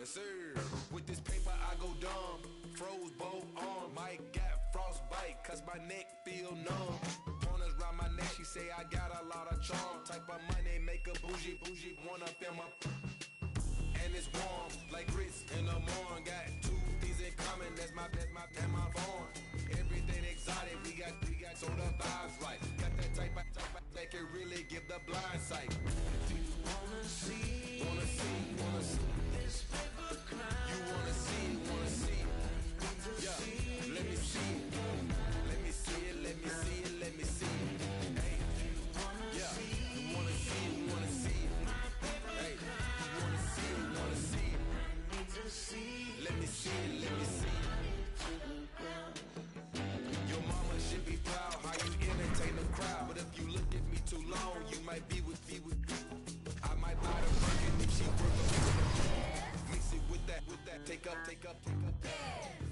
Yes, sir. With this paper, I go dumb. Froze both arms. Mike got frostbite, cause my neck feel numb. Corners round my neck, she say I got a lot of charm. Type of money, make a bougie, wanna feel my. And it's warm, like grits in the morning. Got two things in common, that's my phone. Everything exotic, we got so the vibes right. Got that type of that can really give the blind sight. If you wanna see this paper crown, you wanna see. Yeah, let me see it. Let me see it. Hey, yeah, you wanna see it. Hey, you wanna see it. Let me see it. Your mama should be proud how you entertain the crowd. But if you look at me too long, you might be with me. I might buy the Birkin if she work. Mix it with that. Take up.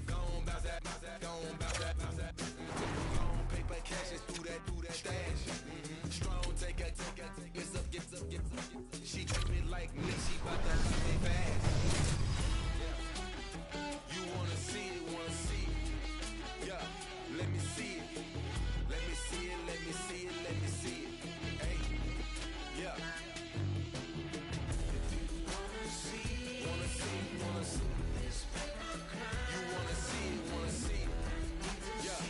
Go on, bounce that. Go on, paper cash through that stash. Strong, take up. Gets up. She treat me like me, she bout to be fast. Yeah. You wanna see it. Yeah, let me see it. Hey, yeah. if you wanna see this paper crown, You wanna see it. Yeah,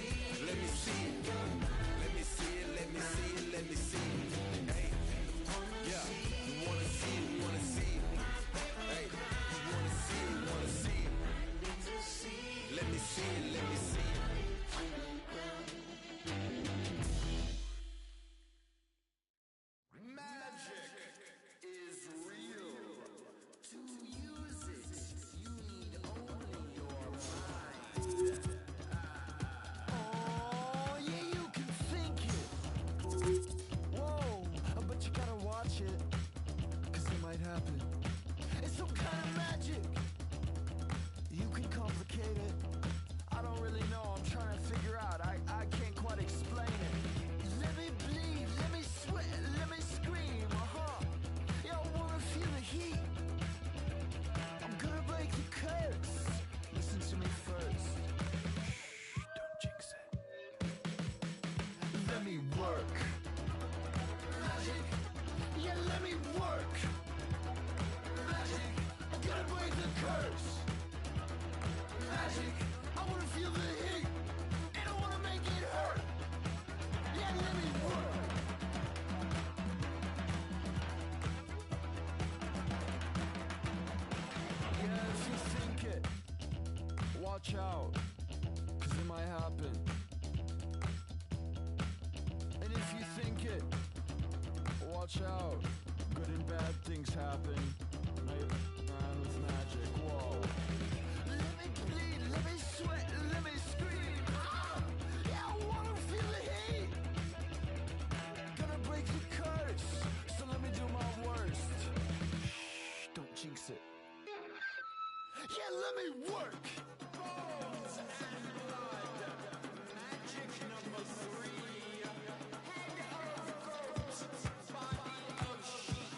let me see it. Hey, yeah. You wanna see it. Hey, you wanna see it. Let me see it. Magic is real. To use it, you need only your mind. Oh, yeah, you can think it. Whoa, but you gotta watch it, cause it might happen. It's some kind of magic. You can complicate it. I don't really know, I'm trying to figure out. I can't quite explain it. Let me bleed, let me sweat, let me scream, Yeah, I wanna feel the heat. I'm gonna break the curse. Listen to me first. Shh, don't jinx it. Let me work. Magic. Yeah, let me work. Magic. I'm gonna break the curse. Magic. I wanna feel the heat. And I wanna make it hurt. Yeah, let me work. Yeah, if you think it, watch out, cause it might happen. And if you think it, watch out, good and bad things happen. Around with magic, whoa. Let me bleed, let me sweat, let me scream. Yeah, I wanna feel the heat. Gonna break the curse, so let me do my worst. Shh, don't jinx it. Yeah, let me work. Bones and blood. Magic number 3. Head of goat, body of sheep.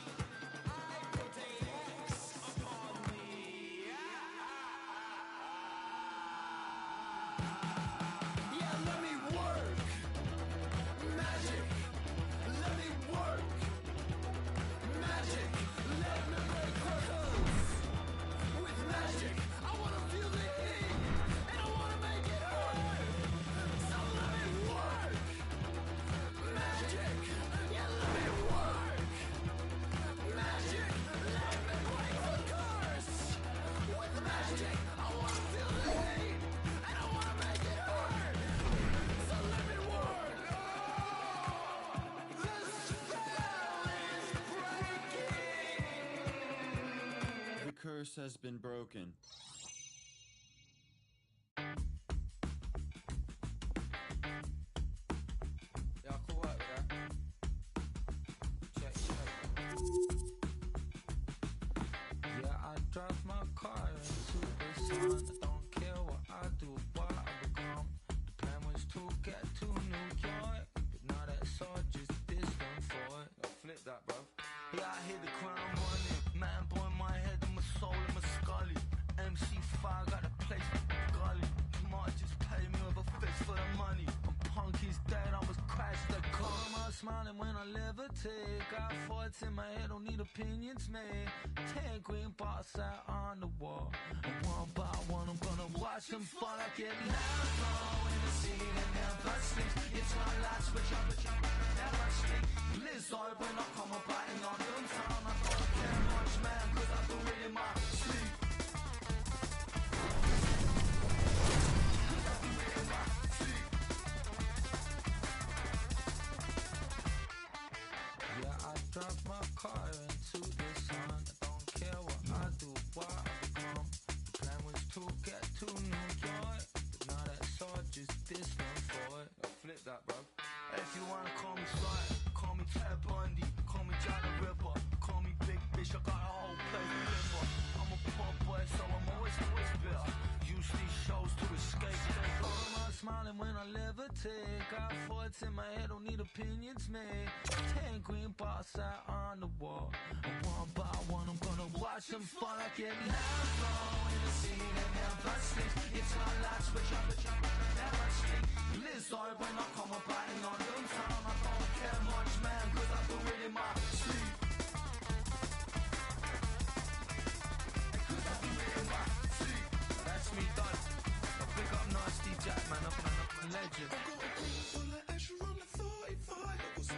I put a X upon thee. Yeah, let me work. Magic. Let me work. Magic. Let me break curses. With magic, I wanna feel the heat. And I wanna make it hurt. So let me work. Magic. Yeah, let me work. Magic. Let me break the curse. With magic, I wanna feel the heat. And I wanna make it hurt. So let me work. The spell is breaking. The curse has been broken. Yeah, cool work with that. Check. Yeah, I drive my car into the sun. I don't care what I do, what I become. The plan was to get to New York, but now that's all just distant for it. Now flip that, bro. Yeah, I hear the crown running. Man, boy, my head and my soul and my scully. levitate. Got thoughts in my head, don't need opinions made. 10 green bars out on the wall. And one by one, I'm gonna watch them fall. I get loud in the scene and never sleep. It's my last switch up, but you never sleep. Liz open, I come up biting on them town. I don't care much, man, cause I do it in my sleep. Yeah, I drive my car into the sun. I don't care what I do, what I become. The plan was to get to New York, but now that's all just distant for it. Flip that, bro. If you wanna call me Sly, call me Ted Bundy, call me Jack the Ripper, call me Big Fish, I got a whole place to live for. I'm a poor boy, so I'm always bitter. Use these shows to escape. I'm smiling when I levitate. Got thoughts in my head, don't need opinions made. 10 green bars out on the wall. And one by one, I'm gonna watch them fall. I get loud in the scene and never sleep. It's my last switch up, but you never sleep. Liz when I come up biting on them town. I don't care much, man, cause I do it in my sleep. Cause I do it in my sleep. That's me done. I pick up Nasty Jack, man, I'm a legend. I got a green full of ash around the 45. I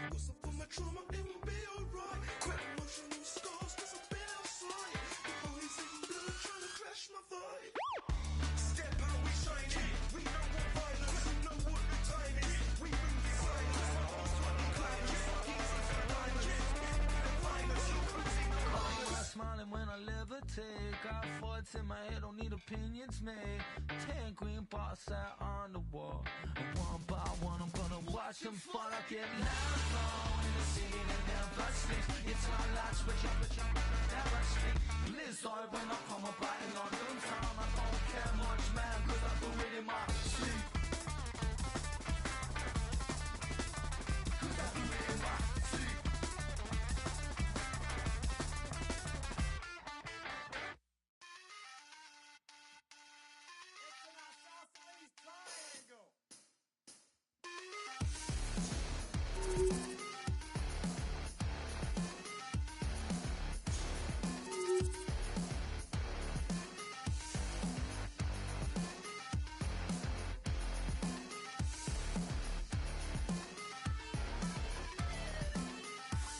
got some for my trauma, it will be alright. Quite emotional scars, cause I've been outside. The boys in blue trying to crash my vibe. Step out, we shining. We know what violence, we know what the time is. We move in silence, my boss want to climb. Easy for diamonds, the finest, you cruising the I'm finest. smiling when I levitate. Got thoughts in my head, don't need opinions made. 10 green bars out on the wall. And one by one, I'm gonna watch them fall. I get loud in the scene and never sleep. It's my last switch up, but you never sleep. Liz when I come up biting on them town. I don't care much, man, cause I do it in my sleep. Cause I do it in my sleep.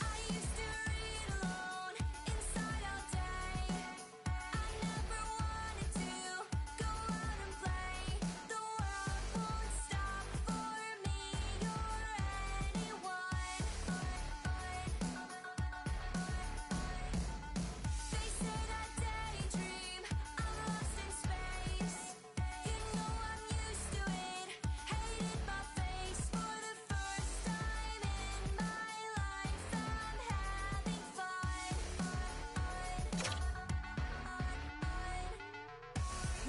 I used to read alone inside all day. I never wanted to go out and play. The world won't stop for me or anyone. They say that daydream, I'm lost in space. You know I'm used to it, hated my face. For the first time in my life, I'm having fun.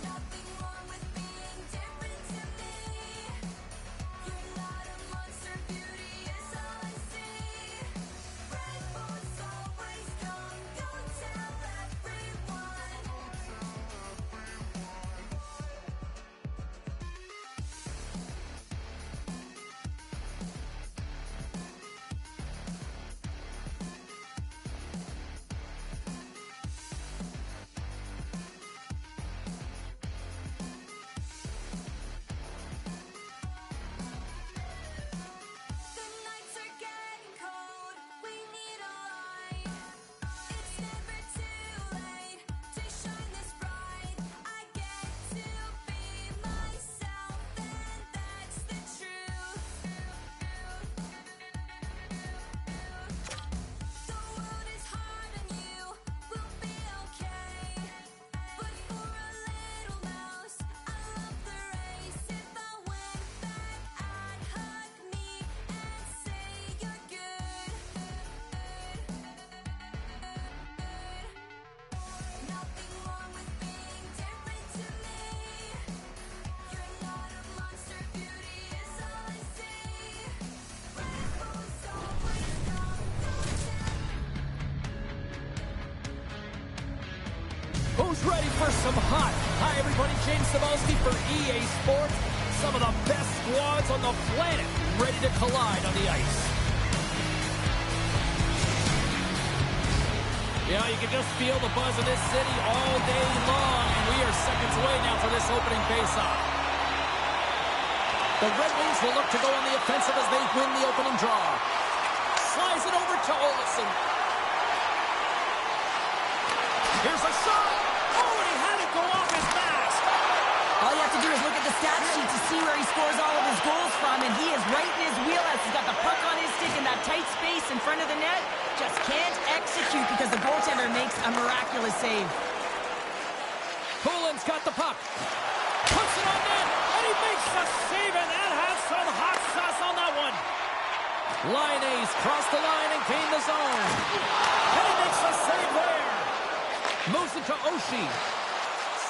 Nothing wrong with being different to me. You're not a monster, beauty is all I see. Red bones always come, don't tell everyone. The nights are getting cold, we need a light. It's never too late to shine this bright. I get to be myself, and that's the truth. The world is hard on you, we'll be okay. But for a little mouse, I love the race. If I went back, I'd hug me and say you're good. Nothing wrong with being different to me. You're not a monster, beauty is all I see. Rainbows always come, don't tell. Who's ready for some hot? Hi, everybody. James Cebulski for EA Sports. Some of the best squads on the planet ready to collide on the ice. Yeah, you can just feel the buzz of this city all day long, and we are seconds away now for this opening faceoff. The Red Wings will look to go on the offensive as they win the opening draw. Slides it over to Olsen. Here's a shot. Oh, and he had it go off his mask. All you have to do is look at the stat sheet to see where he scores all of his goals from, and he is right in his wheelhouse. He's got the puck on his stick in that tight space in front of the net. Just can't execute because the goaltender makes a miraculous save. Poulin's got the puck. Puts it on net, and he makes the save, and that has some hot sauce on that one. Liney's crossed the line and gained the zone. And he makes the save there. Moves it to Oshie.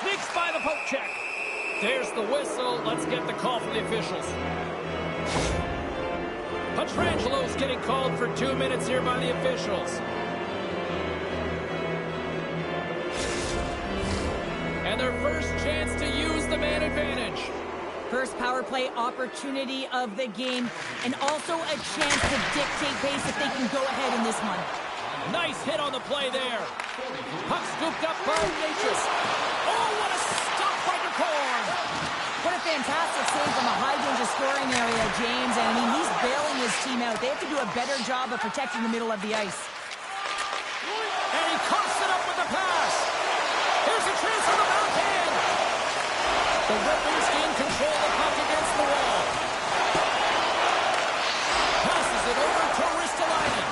Sneaks by the poke check. There's the whistle. Let's get the call from the officials. Petrangelo's getting called for 2 minutes here by the officials. And their first chance to use the man advantage. First power play opportunity of the game, and also a chance to dictate pace if they can go ahead in this one. Nice hit on the play there. Puck scooped up by Natris. Oh, what a stop by Ducorn. What a fantastic save from a high-danger scoring area, James. And I mean, he's bailing his team out. They have to do a better job of protecting the middle of the ice. And he coughs it up with the pass. Here's a chance on the backhand. The Red Wings gain control of the puck against the wall. Passes it over to Ristolainen.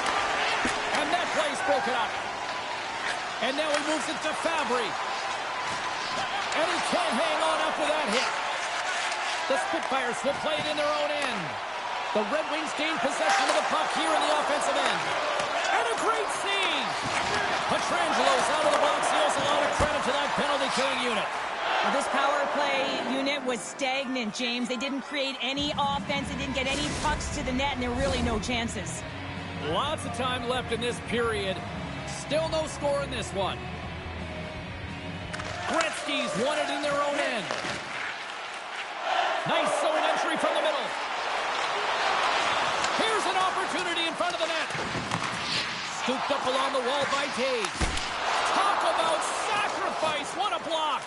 And that play's broken up. And now he moves it to Fabry. And he can't hang on after that hit. The Spitfires will play it in their own end. The Red Wings gain possession of the puck here in the offensive end. And a great save. Petrangelo's out of the box. He owes a lot of credit to that penalty-killing unit. Well, this power play unit was stagnant, James. They didn't create any offense. They didn't get any pucks to the net, and there were really no chances. Lots of time left in this period. Still no score in this one. Gretzky's won it in their own end. Nice zone entry from the middle. Here's an opportunity in front of the net. Scooped up along the wall by Taves. Talk about sacrifice. What a block.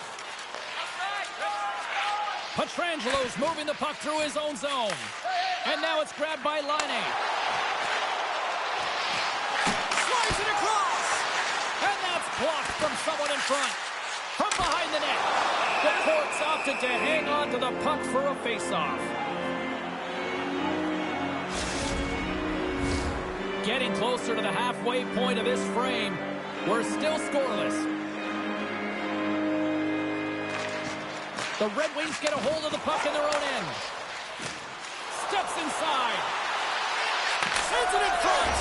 Petrangelo's moving the puck through his own zone. And now it's grabbed by Laine. Slides it across. And that's blocked from someone in front. From behind the net. The Ports opted to hang on to the puck for a face-off. Getting closer to the halfway point of this frame. We're still scoreless. The Red Wings get a hold of the puck in their own end. Steps inside. Sends it in front.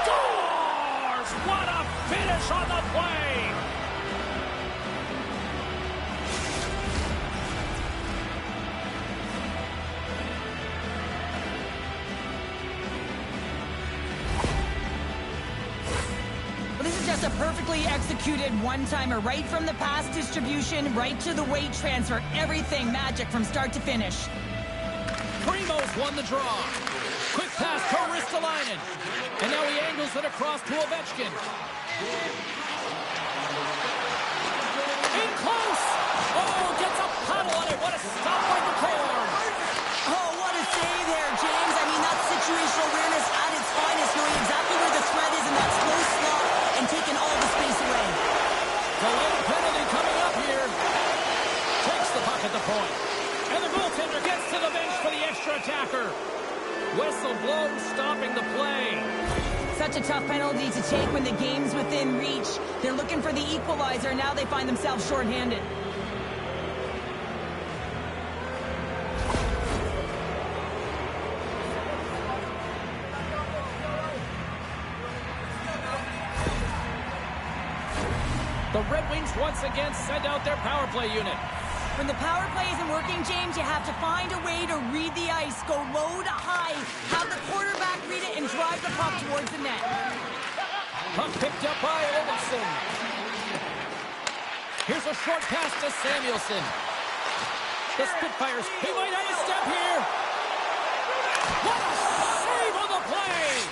Scores! What a finish on the play! A perfectly executed one-timer, right from the pass distribution, right to the weight transfer. Everything magic from start to finish. Primo's won the draw. Quick pass to Ristolainen. And now he angles it across to Ovechkin. In close. Oh, gets a paddle on it. What a stop by Ducorn. Oh, what a save there, James. I mean, that's situational awareness at its finest, knowing exactly where the threat is in that slow slot and taking all the space away. The late penalty coming up here. Takes the puck at the point. And the goaltender gets to the bench for the extra attacker. Whistle blown, stopping the play. Such a tough penalty to take when the game's within reach. They're looking for the equalizer. Now they find themselves shorthanded. The Red Wings once again send out their power play unit. When the power play isn't working, James, you have to find a way to read the ice, go low to high, have the quarterback read it, and drive the puck towards the net. Puck picked up by Olsen. Here's a short pass to Samuelson. The Spitfires, he might have a step here. What a save on the play!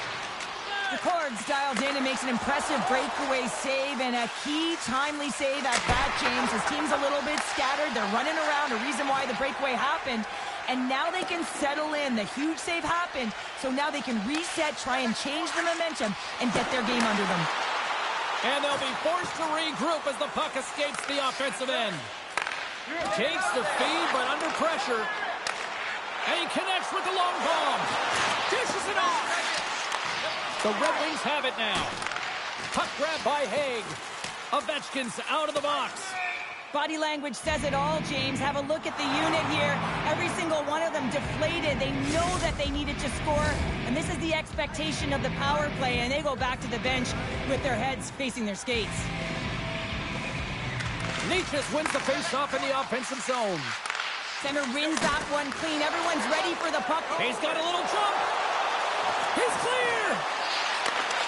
Records dialed in and makes an impressive breakaway save and a key timely save at that, James. His team's a little bit scattered. They're running around, a reason why the breakaway happened. And now they can settle in. The huge save happened, so now they can reset, try and change the momentum, and get their game under them. And they'll be forced to regroup as the puck escapes the offensive end. Takes the feed, but under pressure. And he connects with the long bomb. Dishes it off. The Red Wings have it now. Puck grab by Haig. Ovechkin's out of the box. Body language says it all, James. Have a look at the unit here. Every single one of them deflated. They know that they needed to score, and this is the expectation of the power play, and they go back to the bench with their heads facing their skates. Necas wins the face-off in the offensive zone. Center wins that one clean. Everyone's ready for the puck. He's got a little jump. He's clear.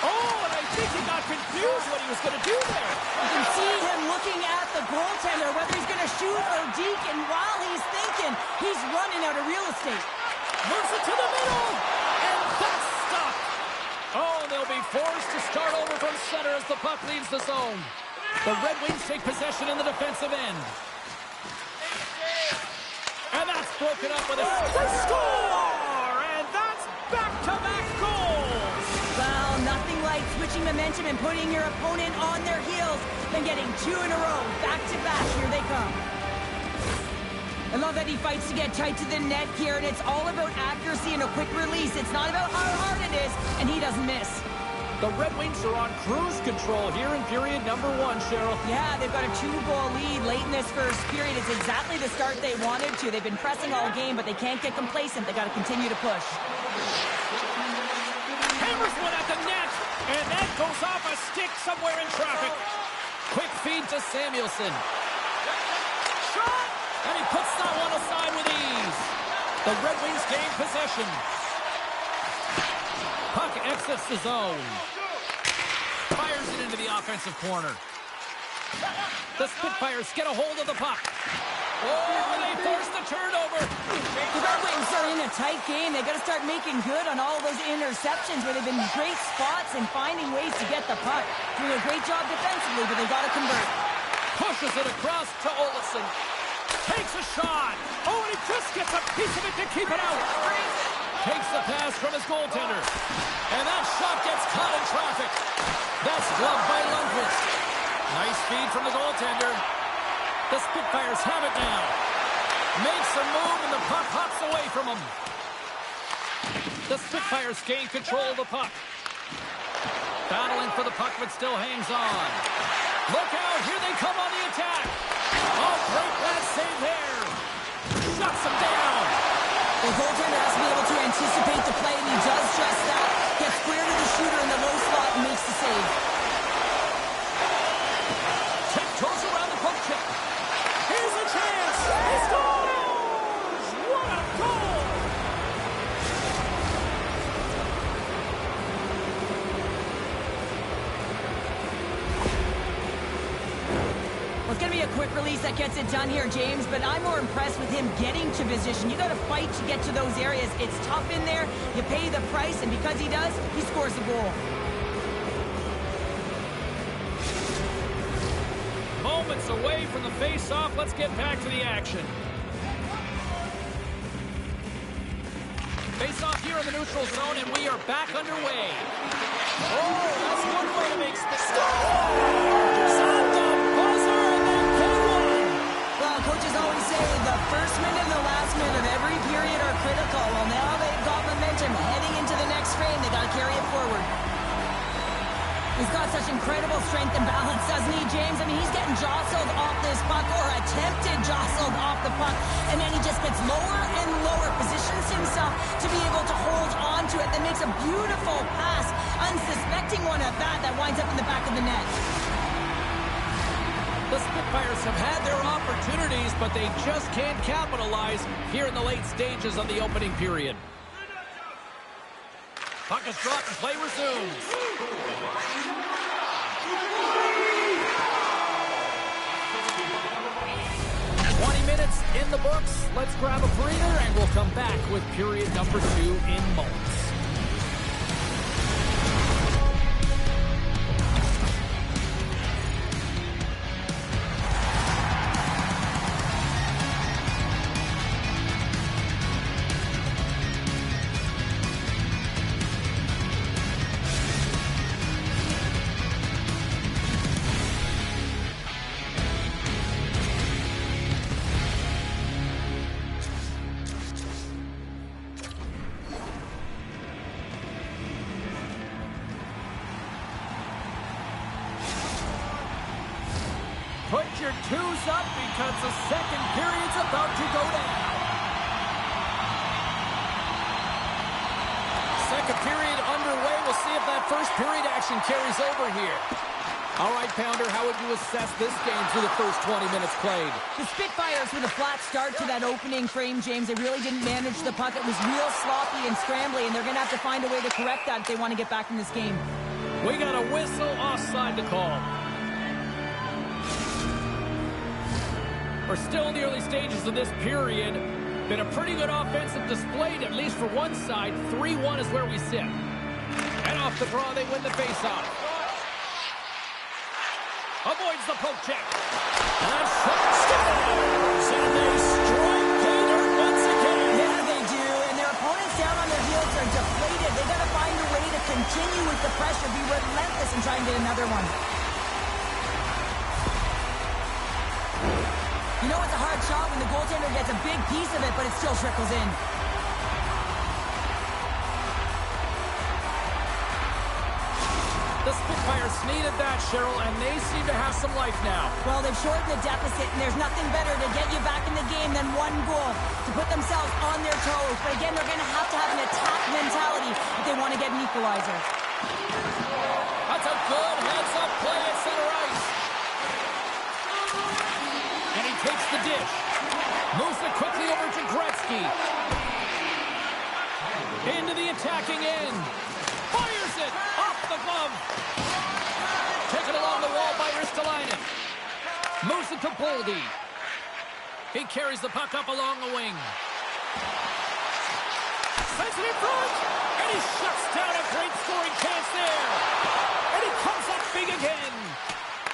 Oh, and I think he got confused what he was going to do there. You can see him looking at the goaltender, whether he's going to shoot or deke, and while he's thinking, he's running out of real estate. Moves it to the middle, and that's stopped. Oh, and they'll be forced to start over from center as the puck leaves the zone. The Red Wings take possession in the defensive end. And that's broken up with a score! And that's back-to-back goals! Well, nothing like switching momentum and putting your opponent on their heels than getting two in a row, back-to-back. Here they come. I love that he fights to get tight to the net here, and it's all about accuracy and a quick release. It's not about how hard it is, and he doesn't miss. The Red Wings are on cruise control here in period number 1, Cheryl. Yeah, they've got a 2-goal lead late in this first period. It's exactly the start they wanted to. They've been pressing all game, but they can't get complacent. They got to continue to push. Hammers one at the net, and that goes off a stick somewhere in traffic. Quick feed to Samuelson. Shot! And he puts that one aside with ease. The Red Wings gain possession. Puck exits the zone. Fires it into the offensive corner. The Spitfires get a hold of the puck. Oh, and they force the turnover. The Red Wings are in a tight game. They got to start making good on all those interceptions where they've been great spots and finding ways to get the puck. Doing a great job defensively, but they got to convert. Pushes it across to Olsen. Takes a shot. Oh, and he just gets a piece of it to keep it out. Takes the pass from his goaltender. And that shot gets caught in traffic. That's gloved by Lundqvist. Nice feed from the goaltender. The Spitfires have it now. Makes a move and the puck hops away from him. The Spitfires gain control of the puck. Battling for the puck but still hangs on. Look out, here they come on the attack. Oh, great pass save there. Shuts him down. The goaltender has to be able to anticipate the play, and he does just that. Gets square to the shooter in the low slot and makes the save. Tiptoes around the poke check. Here's a chance. He scores! What a goal! Well, it's going to be a quick release that gets it done here, James, but I'm more impressed with him getting to position. You got to fight to get to those areas. It's tough in there. You pay the price, and because he does, he scores the goal. Moments away from the face-off. Let's get back to the action. Face-off here in the neutral zone, and we are back underway. Oh, that's one way to make the scores! On the buzzer, and then they won! Well, coaches always say the first minute and the last minute of every period are critical. Well, now they've got momentum heading into the next frame. They got to carry it forward. He's got such incredible strength and balance, doesn't he, James? I mean, he's getting jostled off this puck, or attempted jostled off the puck, and then he just gets lower and lower, positions himself to be able to hold on to it, then makes a beautiful pass, unsuspecting one at that winds up in the back of the net. The Spitfires have had their opportunities, but they just can't capitalize here in the late stages of the opening period. Puck is dropped and play resumes. 20 minutes in the books. Let's grab a breather, and we'll come back with period number 2 in moments. two's up because the second period's about to go down. Second period underway. We'll see if that first period action carries over here. All right, Pounder, how would you assess this game through the first 20 minutes played? The Spitfires with a flat start to that opening frame, James. They really didn't manage the puck. It was real sloppy and scrambly, and they're going to have to find a way to correct that if they want to get back in this game. We got a whistle offside to call. We're still in the early stages of this period. Been a pretty good offensive display, at least for one side. 3-1 is where we sit. And off the draw, they win the faceoff. Avoids the poke check. And that's scores! And they strike pay dirt once again. Yeah, they do. And their opponents down on their heels are deflated. They got to find a way to continue with the pressure, be relentless, and try and get another one. You know it's a hard shot when the goaltender gets a big piece of it, but it still trickles in. The Spitfires needed that, Cheryl, and they seem to have some life now. Well, they've shortened the deficit, and there's nothing better to get you back in the game than one goal to put themselves on their toes. But again, they're going to have an attack mentality if they want to get an equalizer. That's a good heads-up play at center ice. And he takes the dish. Moves it quickly over to Gretzky. Into the attacking end. Fires it off the glove. Taken along the wall by Ristolainen. Moves it to Boldy. He carries the puck up along the wing. Sends it in front. And he shuts down a great scoring chance there. And he comes up big again.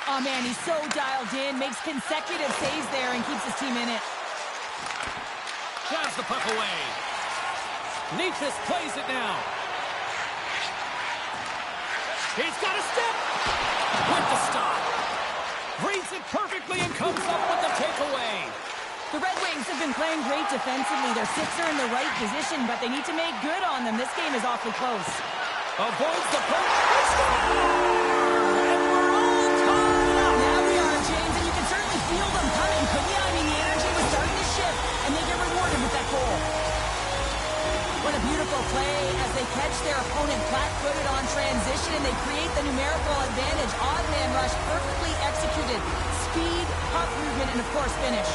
Oh, man, he's so dialed in. Makes consecutive saves there and keeps his team in it. Jabs the puck away. Nietzsche plays it now. He's got a step. With the stop. Reads it perfectly and comes up with the takeaway. The Red Wings have been playing great defensively. Their six are in the right position, but they need to make good on them. This game is awfully close. Avoids the poke. And we're all tied up. Now we are, James, and you can certainly feel them coming, couldn't you? I mean, the energy was starting to shift, and they get rewarded with that goal. What a beautiful play as they catch their opponent flat-footed on transition, and they create the numerical advantage. Odd man rush, perfectly executed. Speed, puck movement, and of course, finish.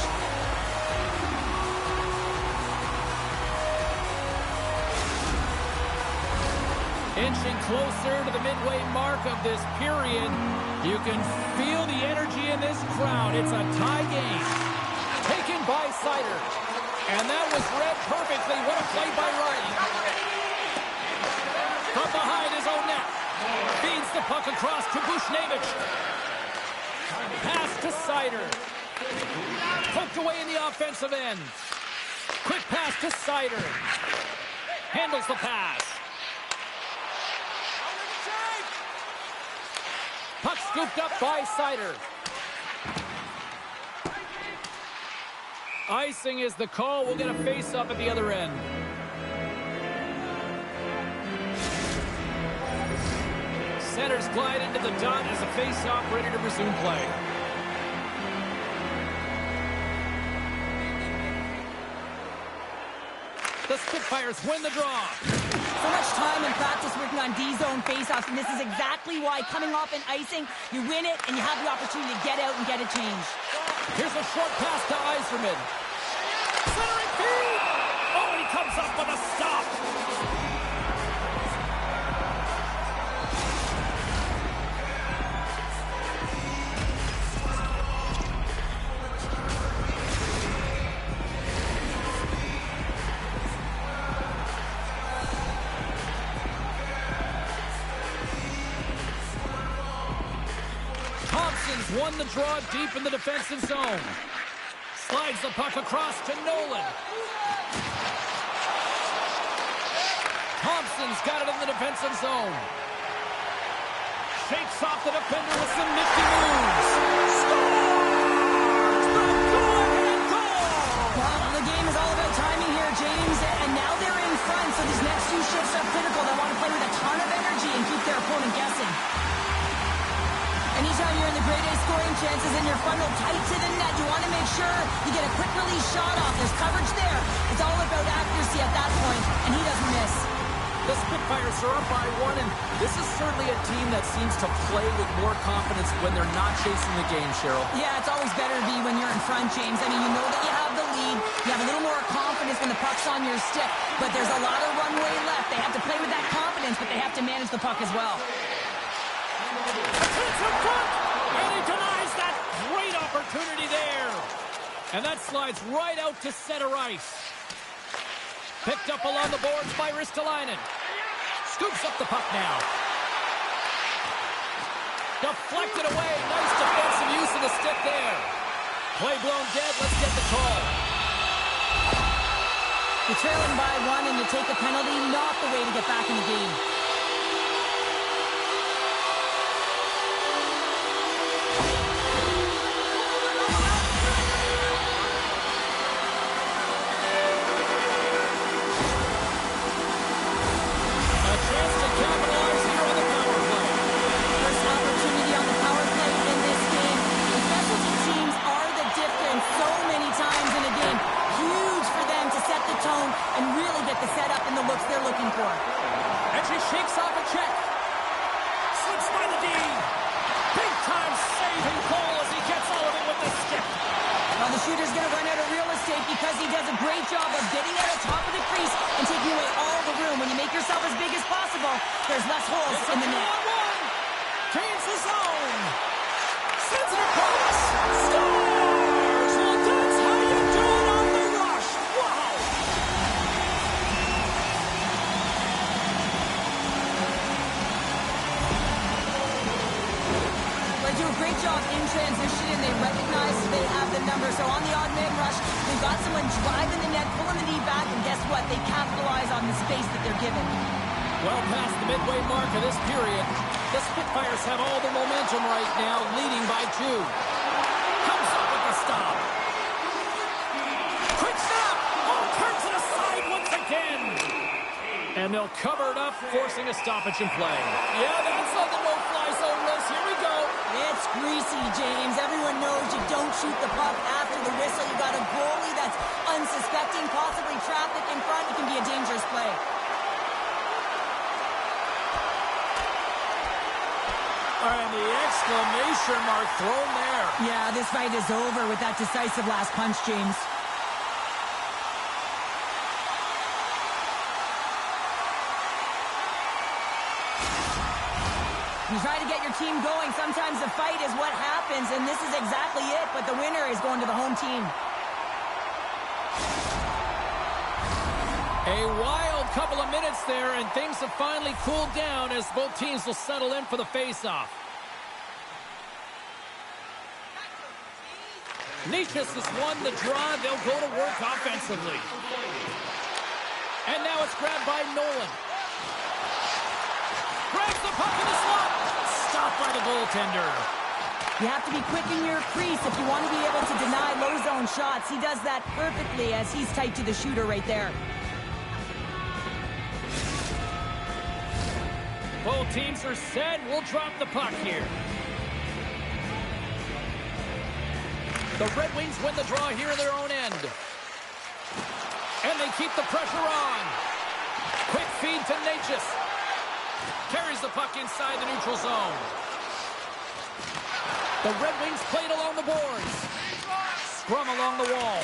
Inching closer to the midway mark of this period. You can feel the energy in this crowd. It's a tie game. Taken by Seider. And that was read perfectly. What a play by Riley. From behind his own net. Feeds the puck across to Bushnevich. Pass to Seider. Poked away in the offensive end. Quick pass to Seider. Handles the pass. Puck scooped up by Seider. Icing is the call. We'll get a face-up at the other end. Centers glide into the dot as a face-off ready to resume play. The Spitfires win the draw. So much time and practice working on D-zone face-offs, and this is exactly why coming off an icing, you win it, and you have the opportunity to get out and get a change. Here's a short pass to Yzerman. Centering feed! Oh, and he comes up with a stop. Thompson's won the draw deep in the defensive zone. Slides the puck across to Nolan. Thompson's got it in the defensive zone. Shakes off the defender with some nifty moves. Scores! The go-ahead goal! Well, the game is all about timing here, James, and now they're in front, so these next two shifts are critical. They want to play with a ton of energy and keep their opponent guessing. Anytime you're in the grade A scoring chances and you're funneled tight to the Bailey's shot off. There's coverage there. It's all about accuracy at that point, and he doesn't miss. The Spitfires are up by 1, and this is certainly a team that seems to play with more confidence when they're not chasing the game, Cheryl. Yeah, it's always better to be when you're in front, James. I mean, you know that you have the lead. You have a little more confidence when the puck's on your stick, but there's a lot of runway left. They have to play with that confidence, but they have to manage the puck as well. It's a front, and he denies that great opportunity there. And that slides right out to center ice. Picked up along the boards by Ristolainen. Scoops up the puck now. Deflected away. Nice defensive use of the stick there. Play blown dead. Let's get the call. You're trailing by 1 and you take a penalty, not the way to get back in the game. And really get the setup and the looks they're looking for. And she shakes off a check. Slips by the D. Big time saving goal as he gets all of it with the stick. Well, the shooter's going to run out of real estate because he does a great job of getting out of top of the crease and taking away all the room. When you make yourself as big as possible, there's less holes in the net. Drains the zone. Sends it across. Scores! Well, that's how you do it on the rush. Wow! They do a great job in transition, and they recognize they have the number. So on the odd man rush, they've got someone driving the net, pulling the knee back, and guess what? They capitalize on the space that they're given. Well past the midway mark of this period, the Spitfires have all the momentum right now, leading by 2. Comes up with the stop. Quick stop! Oh, turns it aside once again. And they'll cover it up, forcing a stoppage in play. Yeah, that's on the no-fly zone list. Here we go. It's greasy, James. Everyone knows you don't shoot the puck after the whistle. You got a goalie that's unsuspecting, possibly traffic in front. It can be a dangerous play. And the exclamation mark thrown there. Yeah, this fight is over with that decisive last punch, James. You try to get your team going. Sometimes the fight is what happens, and this is exactly it, but the winner is going to the home team. A wild couple of minutes there, and things have finally cooled down as both teams will settle in for the face-off. Necas has won the draw. They'll go to work offensively. And now it's grabbed by Nolan. Grabs the puck in the slot. Stopped by the goaltender. You have to be quick in your crease if you want to be able to deny low zone shots. He does that perfectly as he's tight to the shooter right there. Both teams are set. We'll drop the puck here. The Red Wings win the draw here in their own end. And they keep the pressure on. Quick feed to Necas. Carries the puck inside the neutral zone. The Red Wings played along the boards. Scrum along the wall.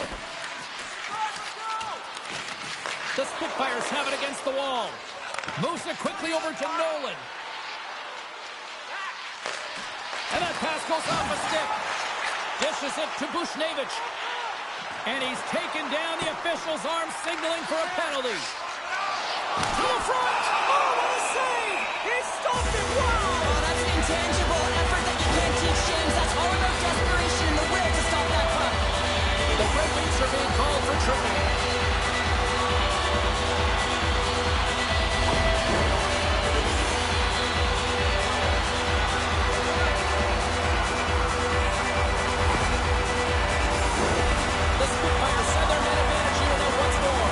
The Spitfires have it against the wall. Moves it quickly over to Nolan. And that pass goes off a stick. Dishes it to Bushnevich. And he's taken down. The official's arm signaling for a penalty. To the front. Oh, what a save. He stopped it. Wow. Oh, that's an intangible effort that you can't teach, James. That's all about desperation and the will to stop that puck. The Red Wings are being called for tripping. The Spitfires send their men advantage here now once more.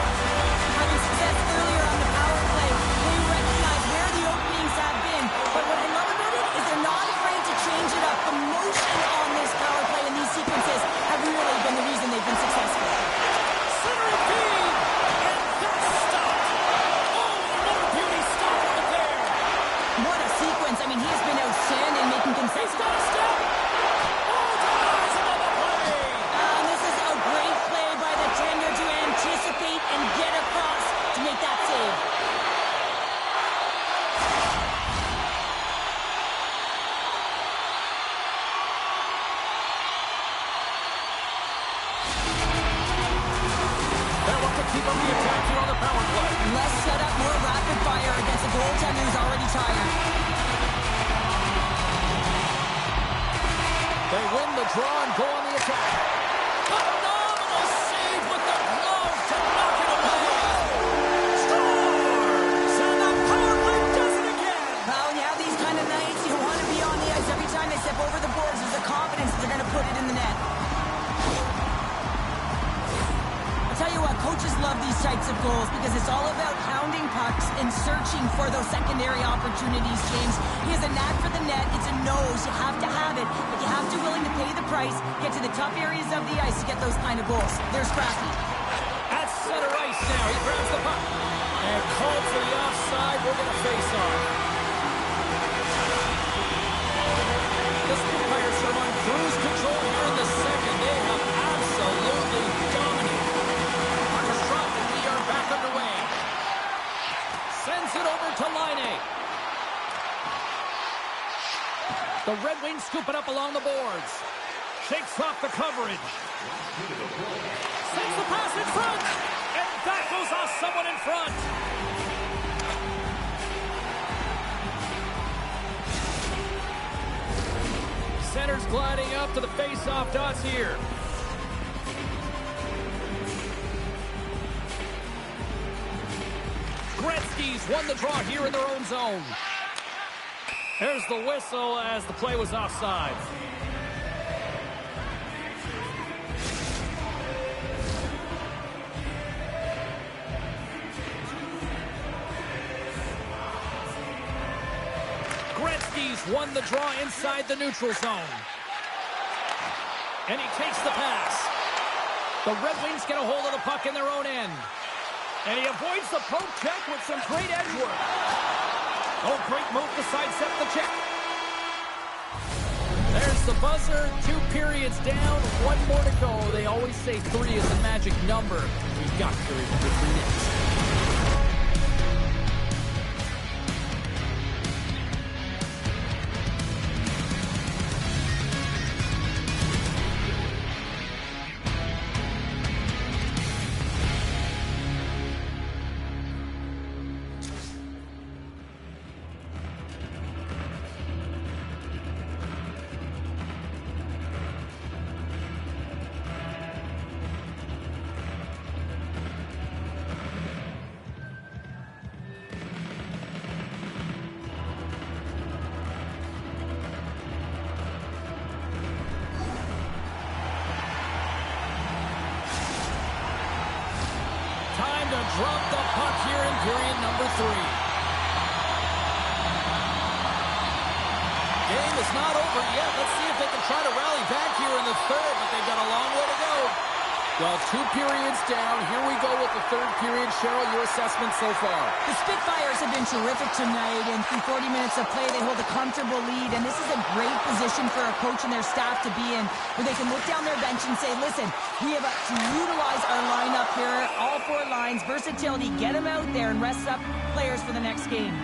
Having success earlier on the power play, they recognize where the openings have been. But what I love about it is they're not afraid to change it up. The motion on this power play and these sequences have really been the reason they've been successful. keep up the attack here on the power play. Less setup, more rapid fire against a goaltender who's already tired. They win the draw and go on the attack. Phenomenal save with the glove to knock it away. Scores! And the power play does it again. Well, when you have these kind of nights, you want to be on the ice every time they step over the boards. There's a confidence they're going to put it in the net. I'll tell you what, coaches love these types of goals because it's all about hounding pucks and searching for those secondary opportunities, James. He has a knack for the net. It's a nose. You have to have it, but you have to be willing to pay the price, get to the tough areas of the ice to get those kind of goals. There's Crafty. At center ice now, he grabs the puck. And called for the offside. We're going to face off. The Spitfires are on cruise control here in the second. They have absolutely dominated. Marcus dropped and we are back underway. Sends it over to Laine. The Red Wings scoop it up along the boards. Shakes off the coverage. Sends the pass in front. And that goes off someone in front. Center's gliding up to the face-off dots here. Gretzky's won the draw here in their own zone. There's the whistle as the play was offside. Gretzky's won the draw inside the neutral zone. And he takes the pass. The Red Wings get a hold of the puck in their own end. And he avoids the poke check with some great edge work. Oh, great move to sidestep the check. There's the buzzer. 2 periods down. 1 more to go. They always say 3 is the magic number. We've got period number 3 next. Drop the puck here in period number 3. Game is not over yet. Let's see if they can try to rally back here in the third, but they've got a long way to go. Well, 2 periods down. Here we go with the third period. Cheryl, your assessment so far? The Spitfires have been terrific tonight, and through 40 minutes of play, they hold a comfortable lead, and this is a great position for a coach and their staff to be in, where they can look down their bench and say, listen, we have to utilize our lineup here, all 4 lines, versatility, get them out there and rest up players for the next game.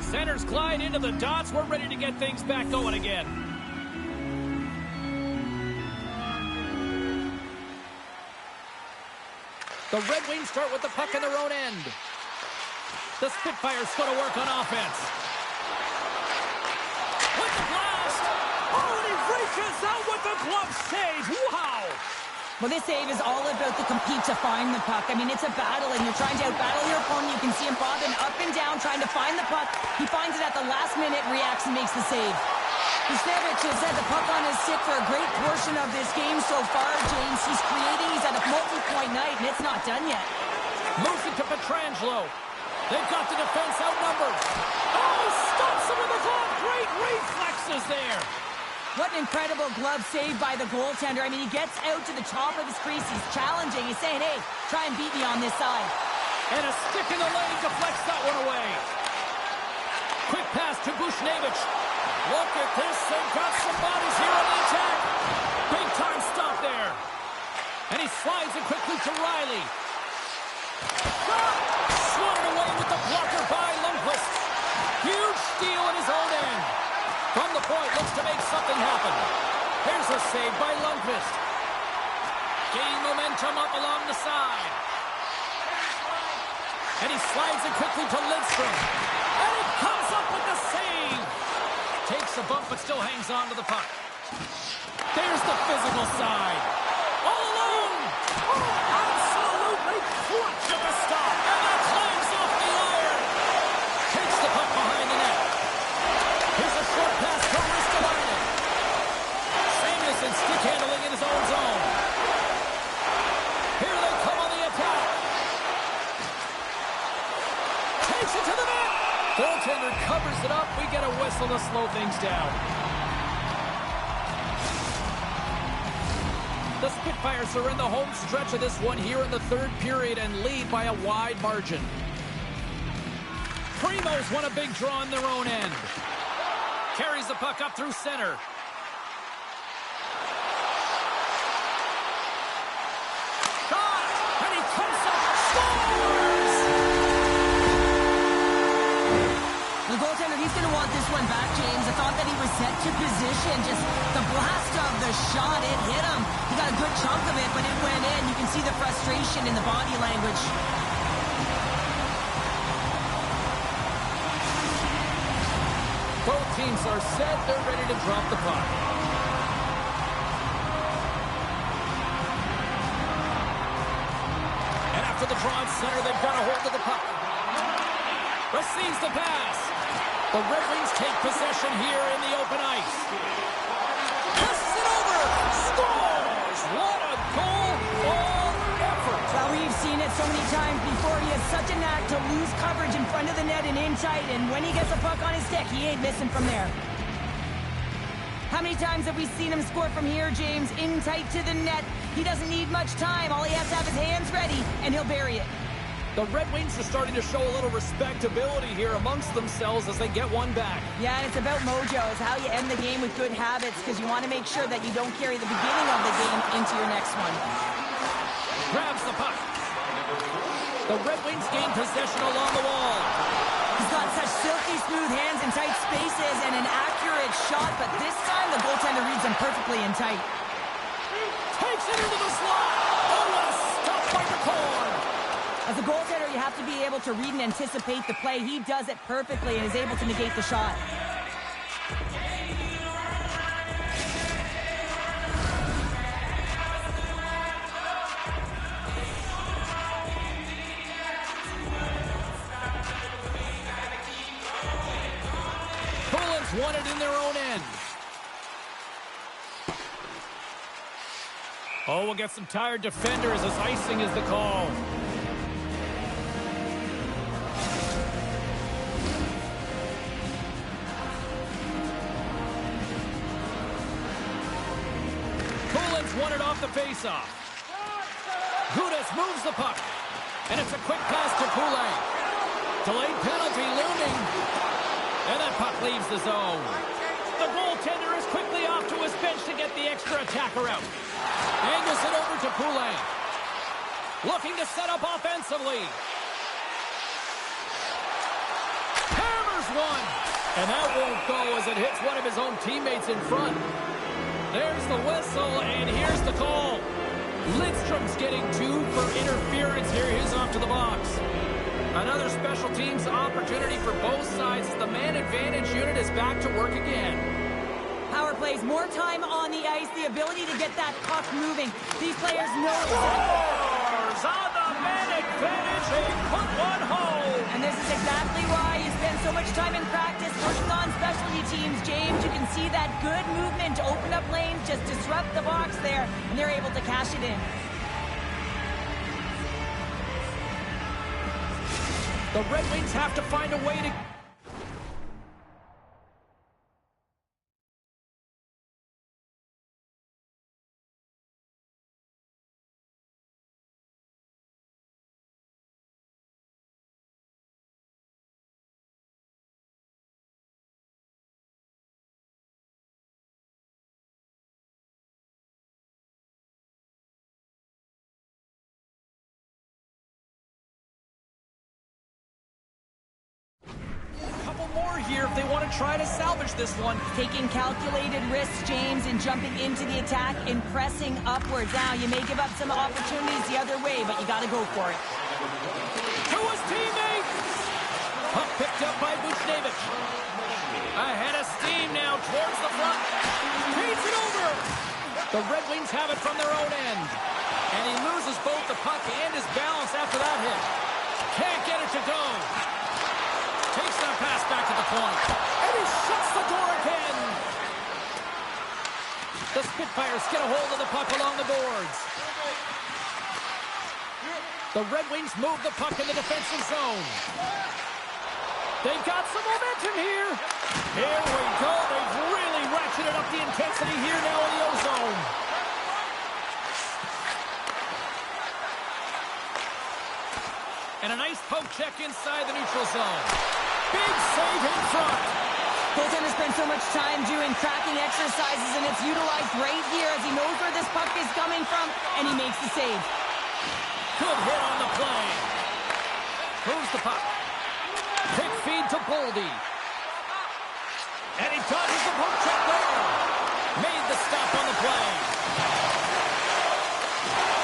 Centers glide into the dots. We're ready to get things back going again. The Red Wings start with the puck in their own end. The Spitfires go to work on offense. With the blast! Oh, and he reaches out with the glove save. Wow! Well, this save is all about the compete to find the puck. I mean, it's a battle, and you're trying to out-battle your opponent. You can see him bobbing up and down, trying to find the puck. He finds it at the last minute, reacts, and makes the save. Buchnevich has had the puck on his stick for a great portion of this game so far, James. He's creating, he's at a multi-point night, and it's not done yet. Moves it to Pietrangelo. They've got the defense outnumbered. Oh, stops him with the glove. Great reflexes there. What an incredible glove save by the goaltender. I mean, he gets out to the top of his crease. He's challenging. He's saying, hey, try and beat me on this side. And a stick in the lane deflects that one away. Quick pass to Buchnevich. Look at this. They've got some bodies here on the attack. Big time stop there. And he slides it quickly to Riley. Swung away with the blocker by Lundqvist. Huge steal in his own end. From the point, looks to make something happen. Here's a save by Lundqvist. Gaining momentum up along the side. And he slides it quickly to Lidstrom. And he comes up with the save. Takes a bump but still hangs on to the puck. There's the physical side. All alone. Oh, absolutely clutch at the stop. And that climbs off the iron. Takes the puck behind the net. Here's a short pass to Ristolainen. Samuelson stick handling in his own zone. Here they come on the attack. Takes it to the net. Goaltender covers it up. We get a whistle to slow things down. The Spitfires are in the home stretch of this one here in the third period and lead by a wide margin. Primo's won a big draw in their own end. Carries the puck up through center. Shot! And he comes up, scores! The goaltender, he's going to want this one back, James. I thought that he was set to position. Just the blast of the shot, it hit him. He got a good chunk of it, but it went in. You can see the frustration in the body language. Both teams are set. They're ready to drop the puck. And after the draw in center, they've got a hold of the puck. Receives the pass. The Red Wings take possession here in the open ice. Passes it over. Scores! What a goal! All effort. Well, we've seen it so many times before. He has such a knack to lose coverage in front of the net and in tight, and when he gets a puck on his stick, he ain't missing from there. How many times have we seen him score from here, James? In tight to the net. He doesn't need much time. All he has to have his hands ready, and he'll bury it. The Red Wings are starting to show a little respectability here amongst themselves as they get one back. Yeah, and it's about mojo. It's how you end the game with good habits, because you want to make sure that you don't carry the beginning of the game into your next one. Grabs the puck. The Red Wings gain possession along the wall. He's got such silky smooth hands in tight spaces and an accurate shot, but this time the goaltender reads him perfectly in tight. Takes it into the slot. Oh, what a stop by McCord. As a goaltender, you have to be able to read and anticipate the play. He does it perfectly and is able to negate the shot. Poland's won it in their own end. Oh, we'll get some tired defenders as icing is the call. Won it off the faceoff. Gudas moves the puck. And it's a quick pass to Poulin. Delayed penalty looming. And that puck leaves the zone. The goaltender is quickly off to his bench to get the extra attacker out. Angles it over to Poulin. Looking to set up offensively. Hammers one. And that won't go as it hits one of his own teammates in front. There's the whistle, and here's the call. Lidstrom's getting 2 for interference here. He's off to the box. Another special teams opportunity for both sides as the man advantage unit is back to work again. Power plays, more time on the ice, the ability to get that puck moving. These players know exactly. On the man advantage, they put one home. And this is exactly why you spend so much time in practice working on specialty teams, James. You can see that good movement to open up lanes, just disrupt the box there, and they're able to cash it in. The Red Wings have to find a way to... more here if they want to try to salvage this one. Taking calculated risks, James, in jumping into the attack and pressing upwards. Now, you may give up some opportunities the other way, but you got to go for it. To his teammates! Puck picked up by Buchnevich. Ahead of steam now towards the front. Feeds it over. The Red Wings have it from their own end. And he loses both the puck and his balance after that hit. Can't get it to go. Takes that pass back to the point. And he shuts the door again. The Spitfires get a hold of the puck along the boards. The Red Wings move the puck in the defensive zone. They've got some momentum here. Here we go. They've really ratcheted up the intensity here now in the O-zone. And a nice poke check inside the neutral zone. Big save in front. Goaltender spent so much time doing tracking exercises, and it's utilized right here as he knows where this puck is coming from, and he makes the save. Good hit on the play. Moves the puck. Quick feed to Boldy. And he dodges the poke check there. Made the stop on the play.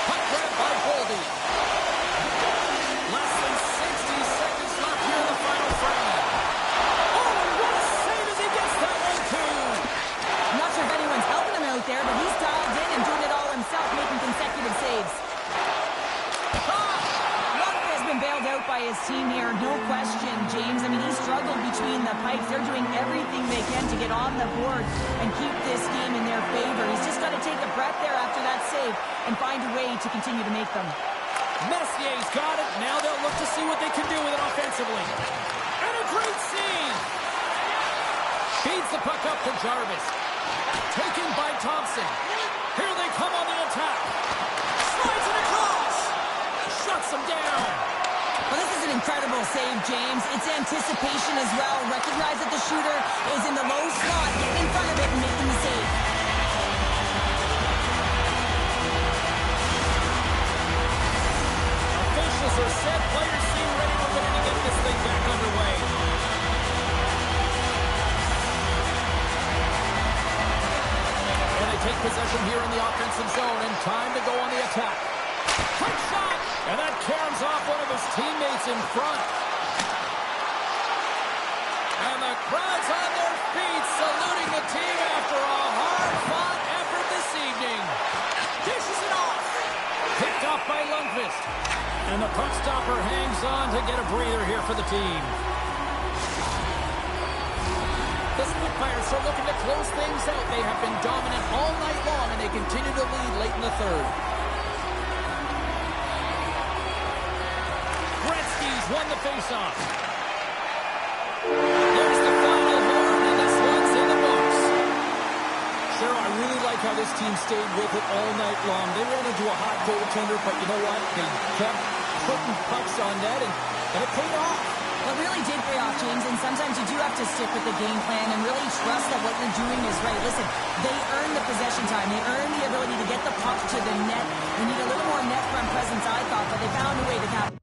Puck grab by Boldy. Less than 60 seconds left here in the final frame. Oh, what a save as he gets that one too. I'm not sure if anyone's helping him out there, but he's dialed in and doing it all himself, making consecutive saves. Bailed out by his team here, no question, James. I mean, he struggled between the pipes. They're doing everything they can to get on the board and keep this game in their favor. He's just got to take a breath there after that save and find a way to continue to make them. Messier's got it. Now they'll look to see what they can do with it offensively. And a great save! Feeds the puck up to Jarvis. Taken by Thompson. Here they come on the attack. Slides it across. Shuts them down. Well, this is an incredible save, James. It's anticipation as well. Recognize that the shooter is in the low slot, getting in front of it and making the save. Officials are set. Players seem ready to win to get this thing back underway. And they take possession here in the offensive zone, and time to go on the attack. Quick shot! And that caroms off one of his teammates in front. And the crowd's on their feet, saluting the team after a hard-fought effort this evening. Dishes it off. Picked off by Lundqvist. And the puck stopper hangs on to get a breather here for the team. The Spitfires are looking to close things out. They have been dominant all night long, and they continue to lead late in the third. Won the faceoff. There's the final horn, and this one's in the books. Cheryl, I really like how this team stayed with it all night long. They ran into a hot goaltender, but you know what? They kept putting pucks on net, and it paid off. Well, it really did pay off, James, and sometimes you do have to stick with the game plan and really trust that what you're doing is right. Listen, they earned the possession time. They earned the ability to get the puck to the net. They need a little more net front presence, I thought, but they found a way to capitalize.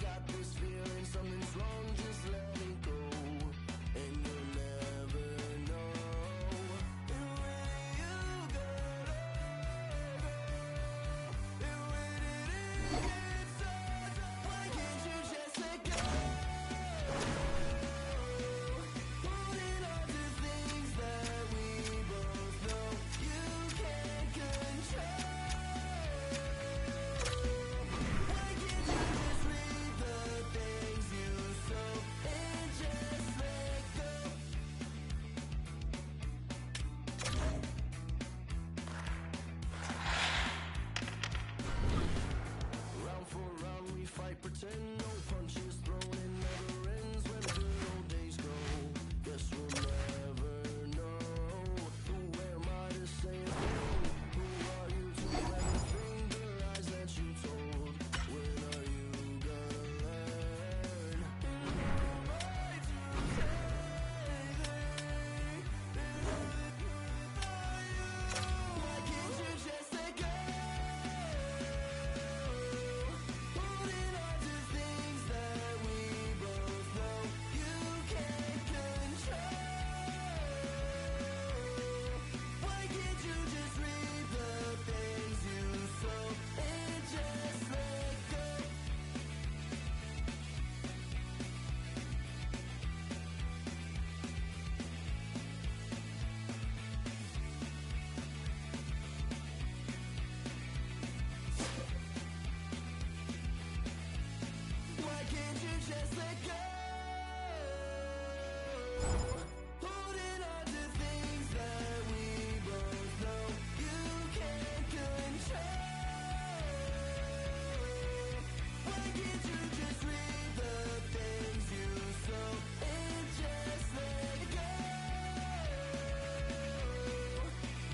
Got this feeling something's wrong, just let it go. let go. Holding on to things that we both know you can't control. Why can't you just read the things you sow and just let go?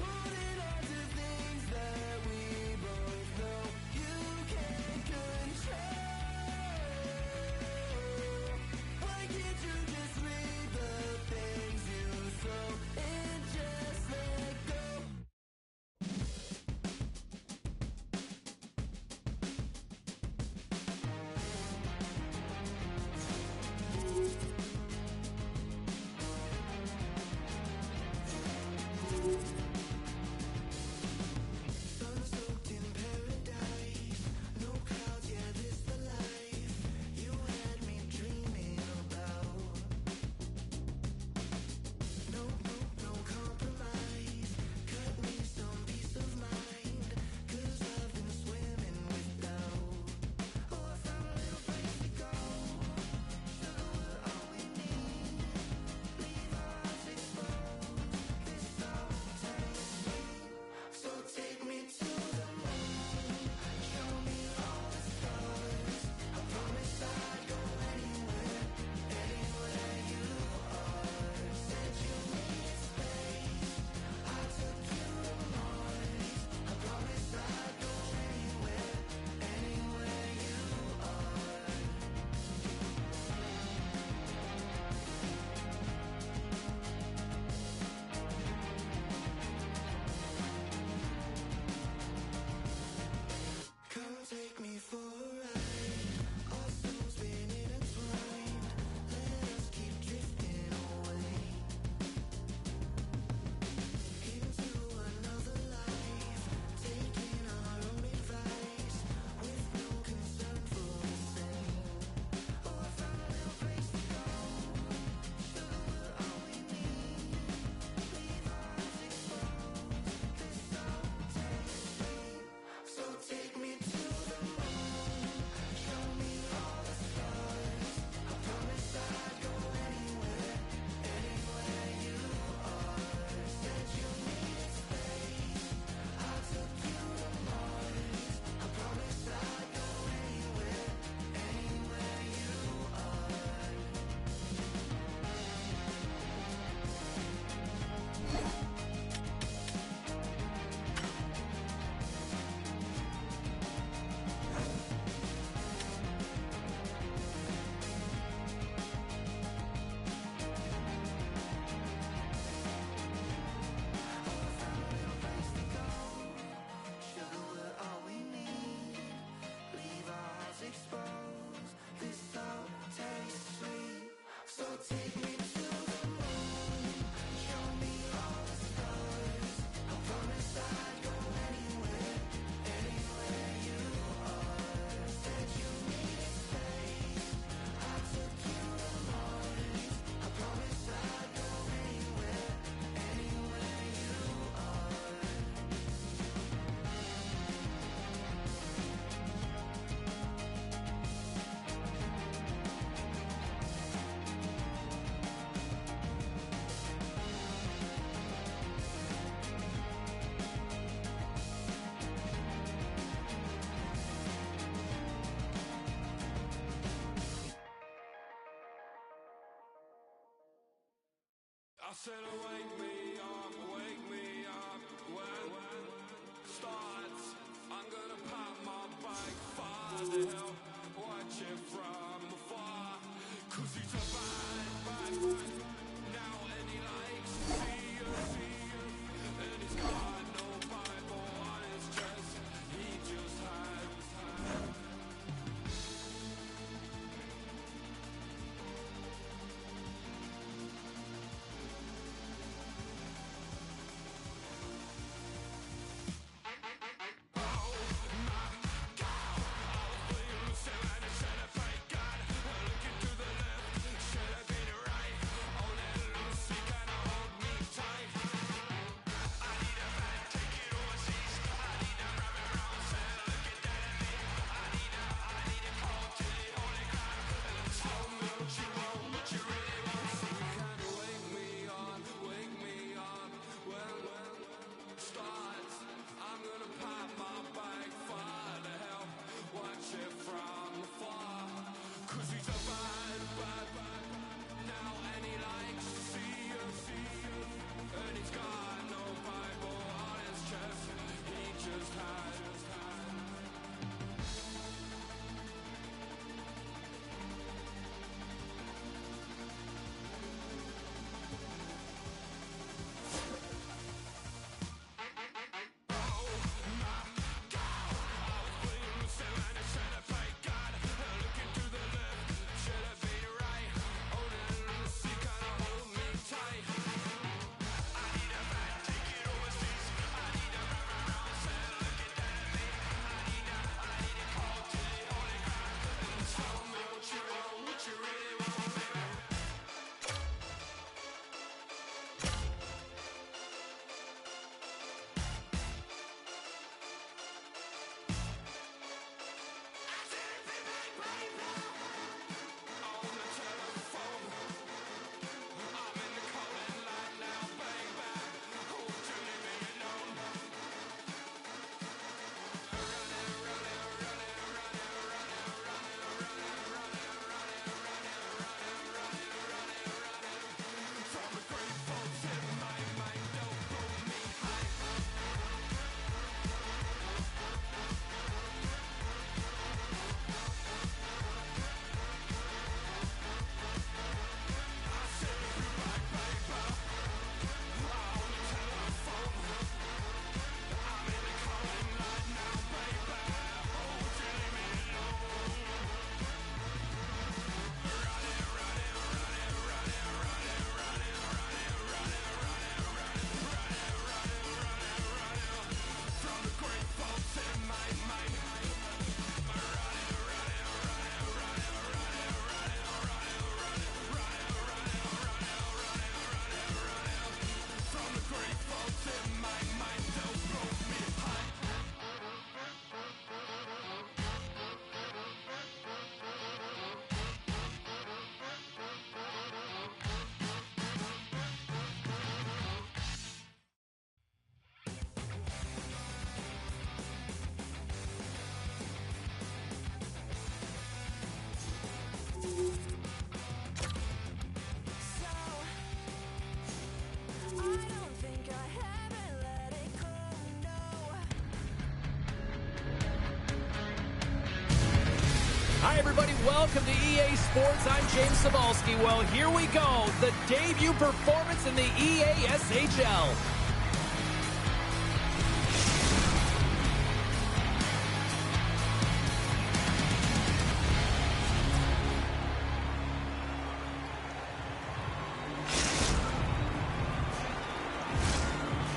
Holding on to things that we both know you can't control. Why can't you just read the things you sow and just let go? Sun-soaked in paradise, no clouds, yeah, this the life you had me dreaming about. No compromise, cut me some peace of mind, 'cause I've been swimming without. Oh, I found a little place to go, sugar, we're all we need, leave our hearts exposed, this all tastes sweet. So take me to the moon, show me all the stars. I promise I'd go anywhere, anywhere you are. Said you needed space, I took you to Mars. I promise I'd go anywhere, anywhere you are. Come take me for a ride. Our souls been intertwined. Let us keep drifting away into another life, taking our own advice with no concern for the same. Oh, I found a little place to go. Sugar, we're all we need. Leave our hearts exposed. This all tastes sweet. So take me to the moon, show me all the stars. I promise I'd go anywhere, anywhere you are. Said you needed space, I took you to Mars. I promise I'd go anywhere, anywhere you are. Sugar, we're all we need. Leave our hearts exposed. This all tastes sweet. So take me to the moon. Show me all the stars. I promise I'd go anywhere, anywhere you are. Said you needed space, I took you to Mars. I promise I'd go anywhere, anywhere you are. I said wake me up when starts. I'm gonna pop my bike far the hill, watch it from afar. 'Cause he's a bad now and he likes to see us. And he's got no Bible on his chest, he just had. Hi, everybody. Welcome to EA Sports. I'm James Cebulski. Well, here we go. The debut performance in the EASHL.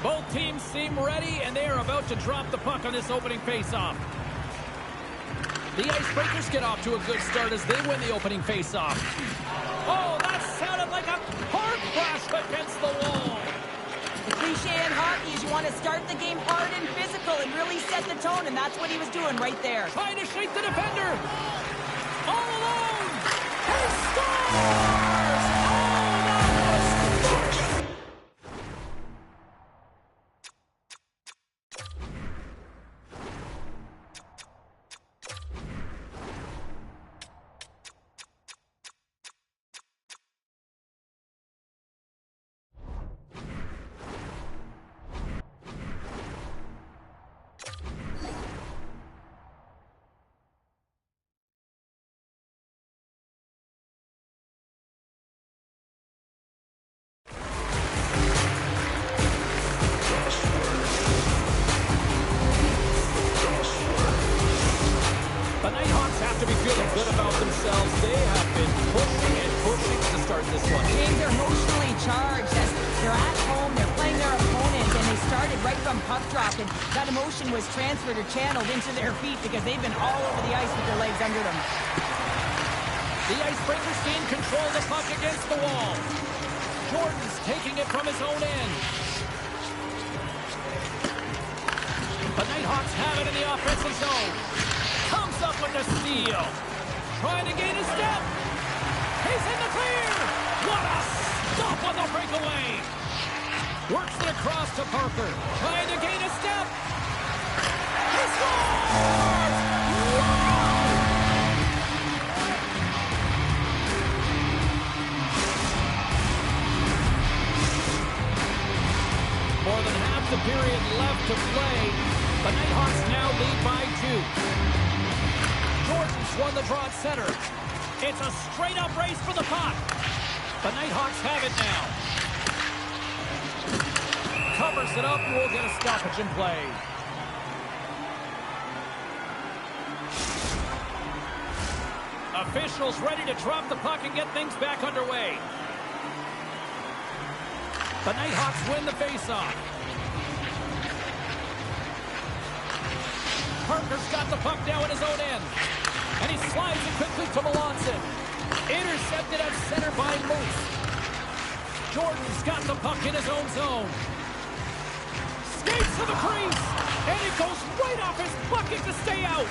Both teams seem ready, and they are about to drop the puck on this opening faceoff. The Icebreakers get off to a good start as they win the opening faceoff. Oh, that sounded like a hard crash against the wall. The cliche in hockey is you want to start the game hard and physical and really set the tone, and that's what he was doing right there. Trying to shake the defender. All alone. He scores! The Nighthawks have to be feeling good about themselves. They have been pushing and pushing to start this one. James, they're emotionally charged as they're at home, they're playing their opponent, and they started right from puck drop, and that emotion was transferred or channeled into their feet because they've been all over the ice with their legs under them. The Icebreakers gain control of the puck against the wall. Jordan's taking it from his own end. The Nighthawks have it in the offensive zone. Comes up with the steal. Trying to gain a step. He's in the clear. What a stop on the breakaway. Works it across to Parker. Trying to gain a step. He scores! More than half the period left to play. The Nighthawks now lead by 2. Jordan's won the draw at center. It's a straight-up race for the puck. The Nighthawks have it now. Covers it up and we'll get a stoppage in play. Officials ready to drop the puck and get things back underway. The Nighthawks win the faceoff. Parker's got the puck now in his own end. And he slides it quickly to Melanson. Intercepted at center by Moose. Jordan's got the puck in his own zone. Skates to the crease. And it goes right off his bucket to stay out.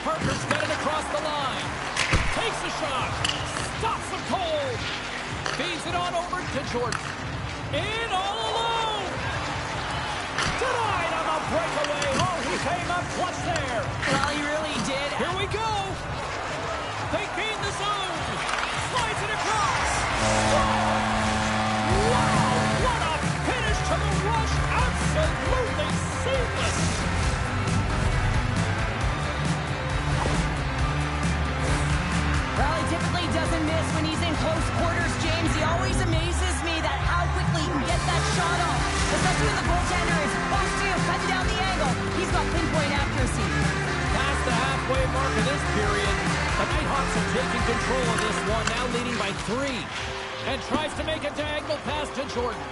Parker's got it across the line. Takes a shot. Stops him cold. Feeds it on over to Jordan. In all alone. Denied on the breakaway. Oh, he came up clutch there. Well, he really did. Here we go. They gain the zone. Slides it across. Wow, what a finish to the rush. Absolutely seamless. Well, he typically doesn't miss when he's in close quarters, James. He always amazes me that how quickly he can get that shot off. Especially when the goaltender is close to him, cutting down the angle. He's got pinpoint accuracy. Past the halfway mark of this period, the Nighthawks have taken control of this one, now leading by 3. And tries to make a diagonal pass to Jordan.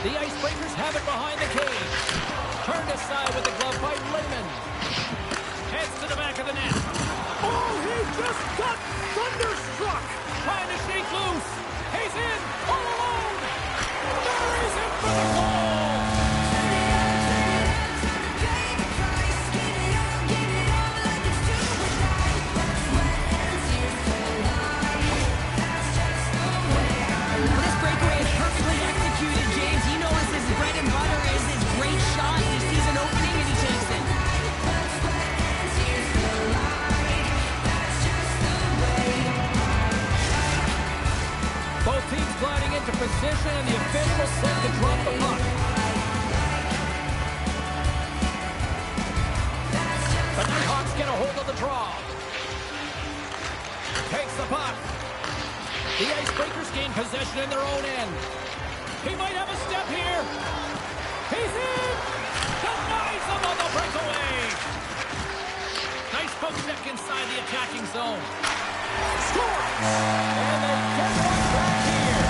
The Icebreakers have it behind the cage. Turned aside with the glove by Lehman. Heads to the back of the net. Oh, he just got thunderstruck. Trying to shake loose. He's in, all alone. There is it for the goal. This breakaway is perfectly executed, James. He knows his bread and butter is his great shot. He sees an opening and he takes it. Both teams gliding into position, and the official set to drop the puck. The Nighthawks get a hold of the draw. Takes the puck. The Icebreakers gain possession in their own end. He might have a step here. He's in! Denies him on the breakaway! Nice poke check inside the attacking zone. Scores! And they get one back here.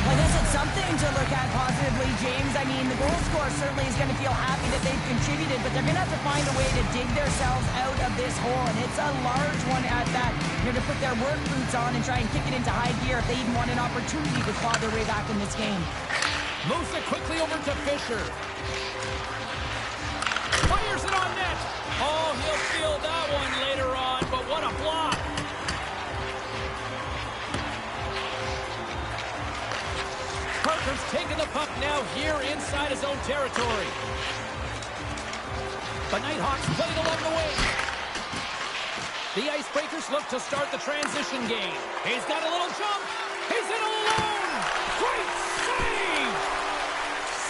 I guess it's something to look at positively, James. I mean, the goal scorer certainly is going to feel happy that they've contributed, but they're going to have to find a way to dig themselves out of this hole, and it's a large one at that. They're going to put their work boots on and try and kick it into high gear if they even want an opportunity to claw their way back in this game. Moves it quickly over to Fisher. Fires it on net. Oh, he'll feel that one later on, but what a block. Parker's taking the puck now here inside his own territory. The Nighthawks played along the wing. The Icebreakers look to start the transition game. He's got a little jump. He's in alone. Great save.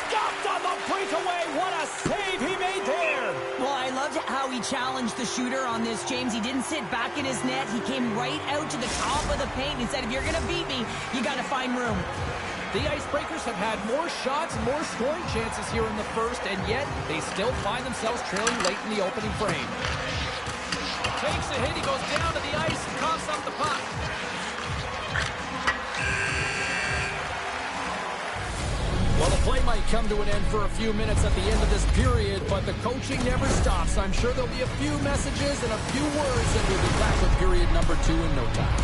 Stopped on the breakaway. What a save he made there. Well, I loved how he challenged the shooter on this, James. He didn't sit back in his net. He came right out to the top of the paint and said, if you're going to beat me, you got to find room. The Icebreakers have had more shots, more scoring chances here in the first, and yet they still find themselves trailing late in the opening frame. Takes a hit, he goes down to the ice and coughs up the puck. Well, the play might come to an end for a few minutes at the end of this period, but the coaching never stops. I'm sure there'll be a few messages and a few words, and we'll be back with period number 2 in no time.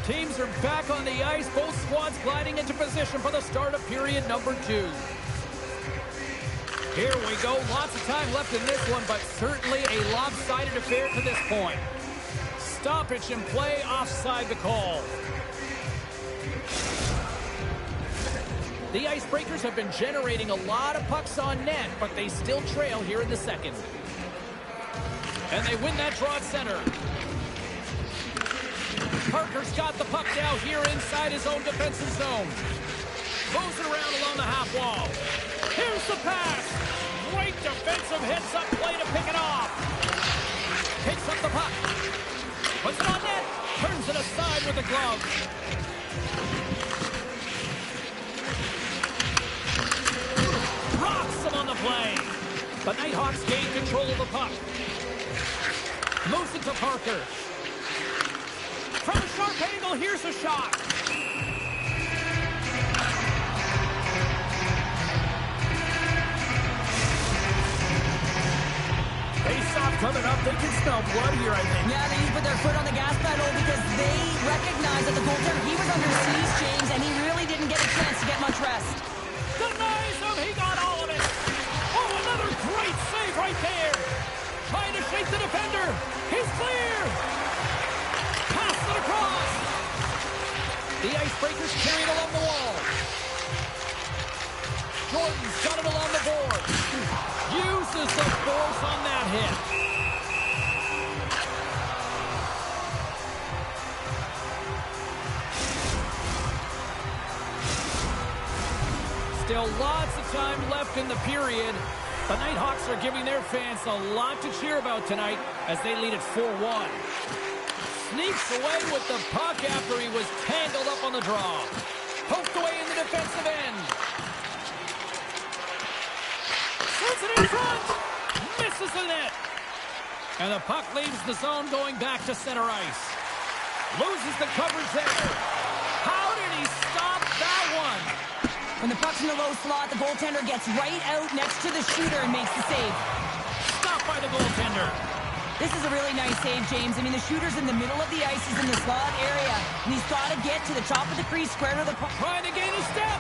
Teams are back on the ice. Both squads gliding into position for the start of period number 2. Here we go. Lots of time left in this one, but certainly a lopsided affair to this point. Stoppage in play, offside the call. The Icebreakers have been generating a lot of pucks on net, but they still trail here in the second. And they win that draw at center. Parker's got the puck now here inside his own defensive zone. Moves it around along the half wall. Here's the pass. Great defensive hits up play to pick it off. Picks up the puck. Puts it on net. Turns it aside with the glove. Rocks him on the play. The Nighthawks gain control of the puck. Moves it to Parker. From a sharp angle, here's a shot. Face-off coming up. They can smell blood here, I think. Yeah, they put their foot on the gas pedal because they recognize that the goaltender, he was under siege, James, and he really didn't get a chance to get much rest. Denies him. He got all of it. Oh, another great save right there. Trying to shake the defender. He's clear. Pass it across. The Icebreakers carry it along the wall. Jordan's got it along the board. Uses the force on that hit. Still lots of time left in the period. The Nighthawks are giving their fans a lot to cheer about tonight as they lead it 4-1. Sneaks away with the puck after he was tangled up on the draw. Poked away in the defensive end. Sends it in front. Misses the net. And the puck leaves the zone going back to center ice. Loses the coverage there. How did he stop that one? When the puck's in the low slot, the goaltender gets right out next to the shooter and makes the save. Stopped by the goaltender. This is a really nice save, James. I mean, the shooter's in the middle of the ice. He's in the slot area, and he's got to get to the top of the crease, square to the puck. Trying to gain a step.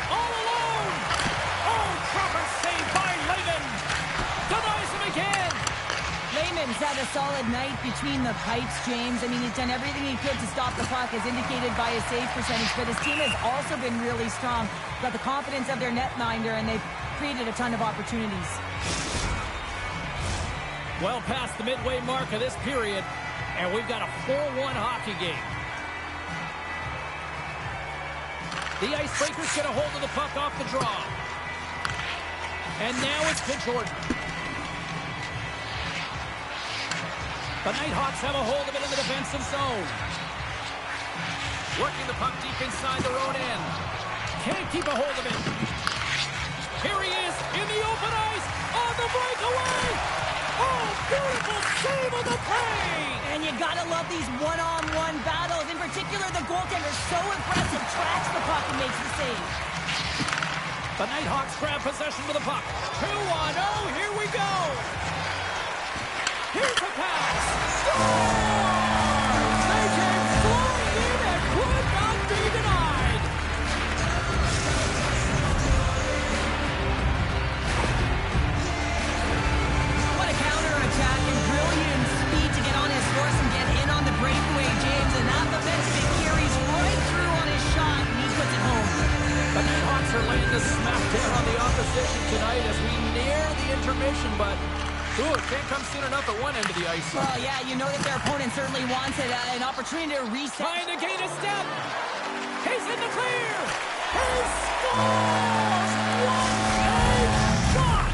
All alone. Oh, proper save by Layman. Denies him again. Layman Simmons had a solid night between the pipes, James. I mean, he's done everything he could to stop the puck, as indicated by his save percentage, but his team has also been really strong. Got the confidence of their netminder, and they've created a ton of opportunities. Well past the midway mark of this period, and we've got a 4-1 hockey game. The Icebreakers get a hold of the puck off the draw. And now it's to Jordan. The Nighthawks have a hold of it in the defensive zone. Working the puck deep inside their own end. Can't keep a hold of it. Here he is in the open ice on the breakaway. Oh, beautiful save on the play. And you gotta love these one-on-one battles. In particular, the goaltender so impressive, tracks the puck and makes the save. The Nighthawks grab possession with the puck. 2-on-0, here we go. Here's the pass. Scores! They came flying in and could not be denied. What a counterattack and brilliant speed to get on his horse and get in on the breakaway, James. And that defenseman carries right through on his shot, and he puts it home. The Nighthawks are laying the smack down on the opposition tonight as we near the intermission, but it can't come soon enough at one end of the ice. Well, yeah, you know that their opponent certainly wants it, an opportunity to reset. Trying to gain a step. He's in the clear. He scores! What a shot!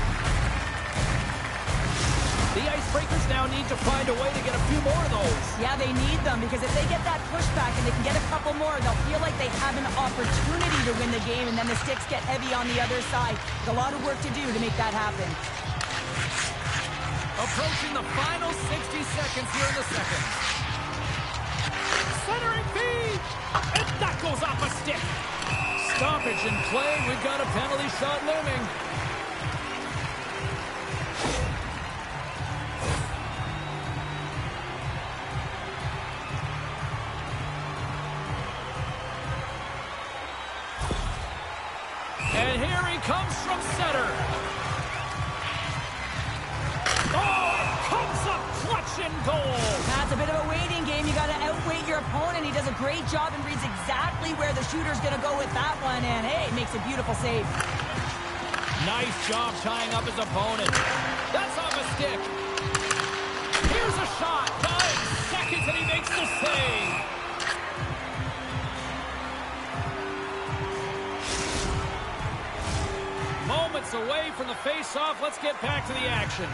The Icebreakers now need to find a way to get a few more of those. Yeah, they need them, because if they get that pushback and they can get a couple more, they'll feel like they have an opportunity to win the game, and then the sticks get heavy on the other side. There's a lot of work to do to make that happen. Approaching the final 60 seconds here in the second. Centering feed! And that goes off a stick. Stoppage in play. We've got a penalty shot looming. And here he comes from center. Goal. That's a bit of a waiting game. You got to outweight your opponent. He does a great job and reads exactly where the shooter's going to go with that one. And, hey, makes a beautiful save. Nice job tying up his opponent. That's off a stick. Here's a shot. 9 seconds and he makes the save. Moments away from the face-off. Let's get back to the action.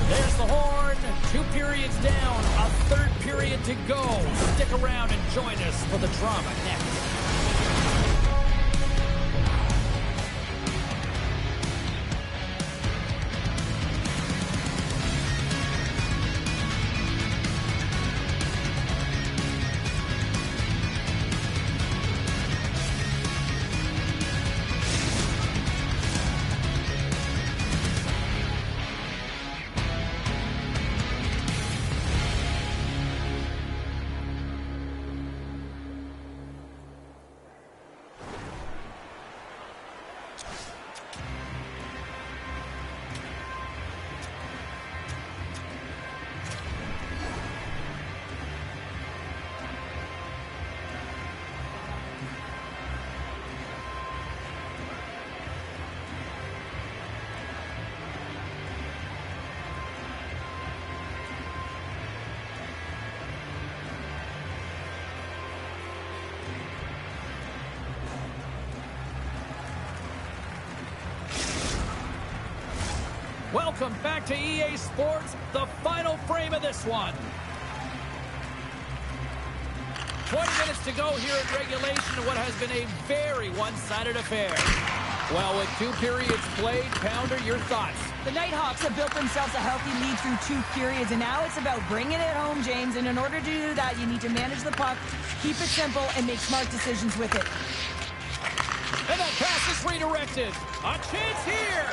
There's the horn. 2 periods down. A third period to go. Stick around and join us for the drama next. Welcome back to EA Sports, the final frame of this one. 20 minutes to go here in regulation of what has been a very one-sided affair. Well, with 2 periods played, Pounder, your thoughts? The Nighthawks have built themselves a healthy lead through 2 periods, and now it's about bringing it home, James. And in order to do that, you need to manage the puck, keep it simple, and make smart decisions with it. And that pass is redirected. A chance here.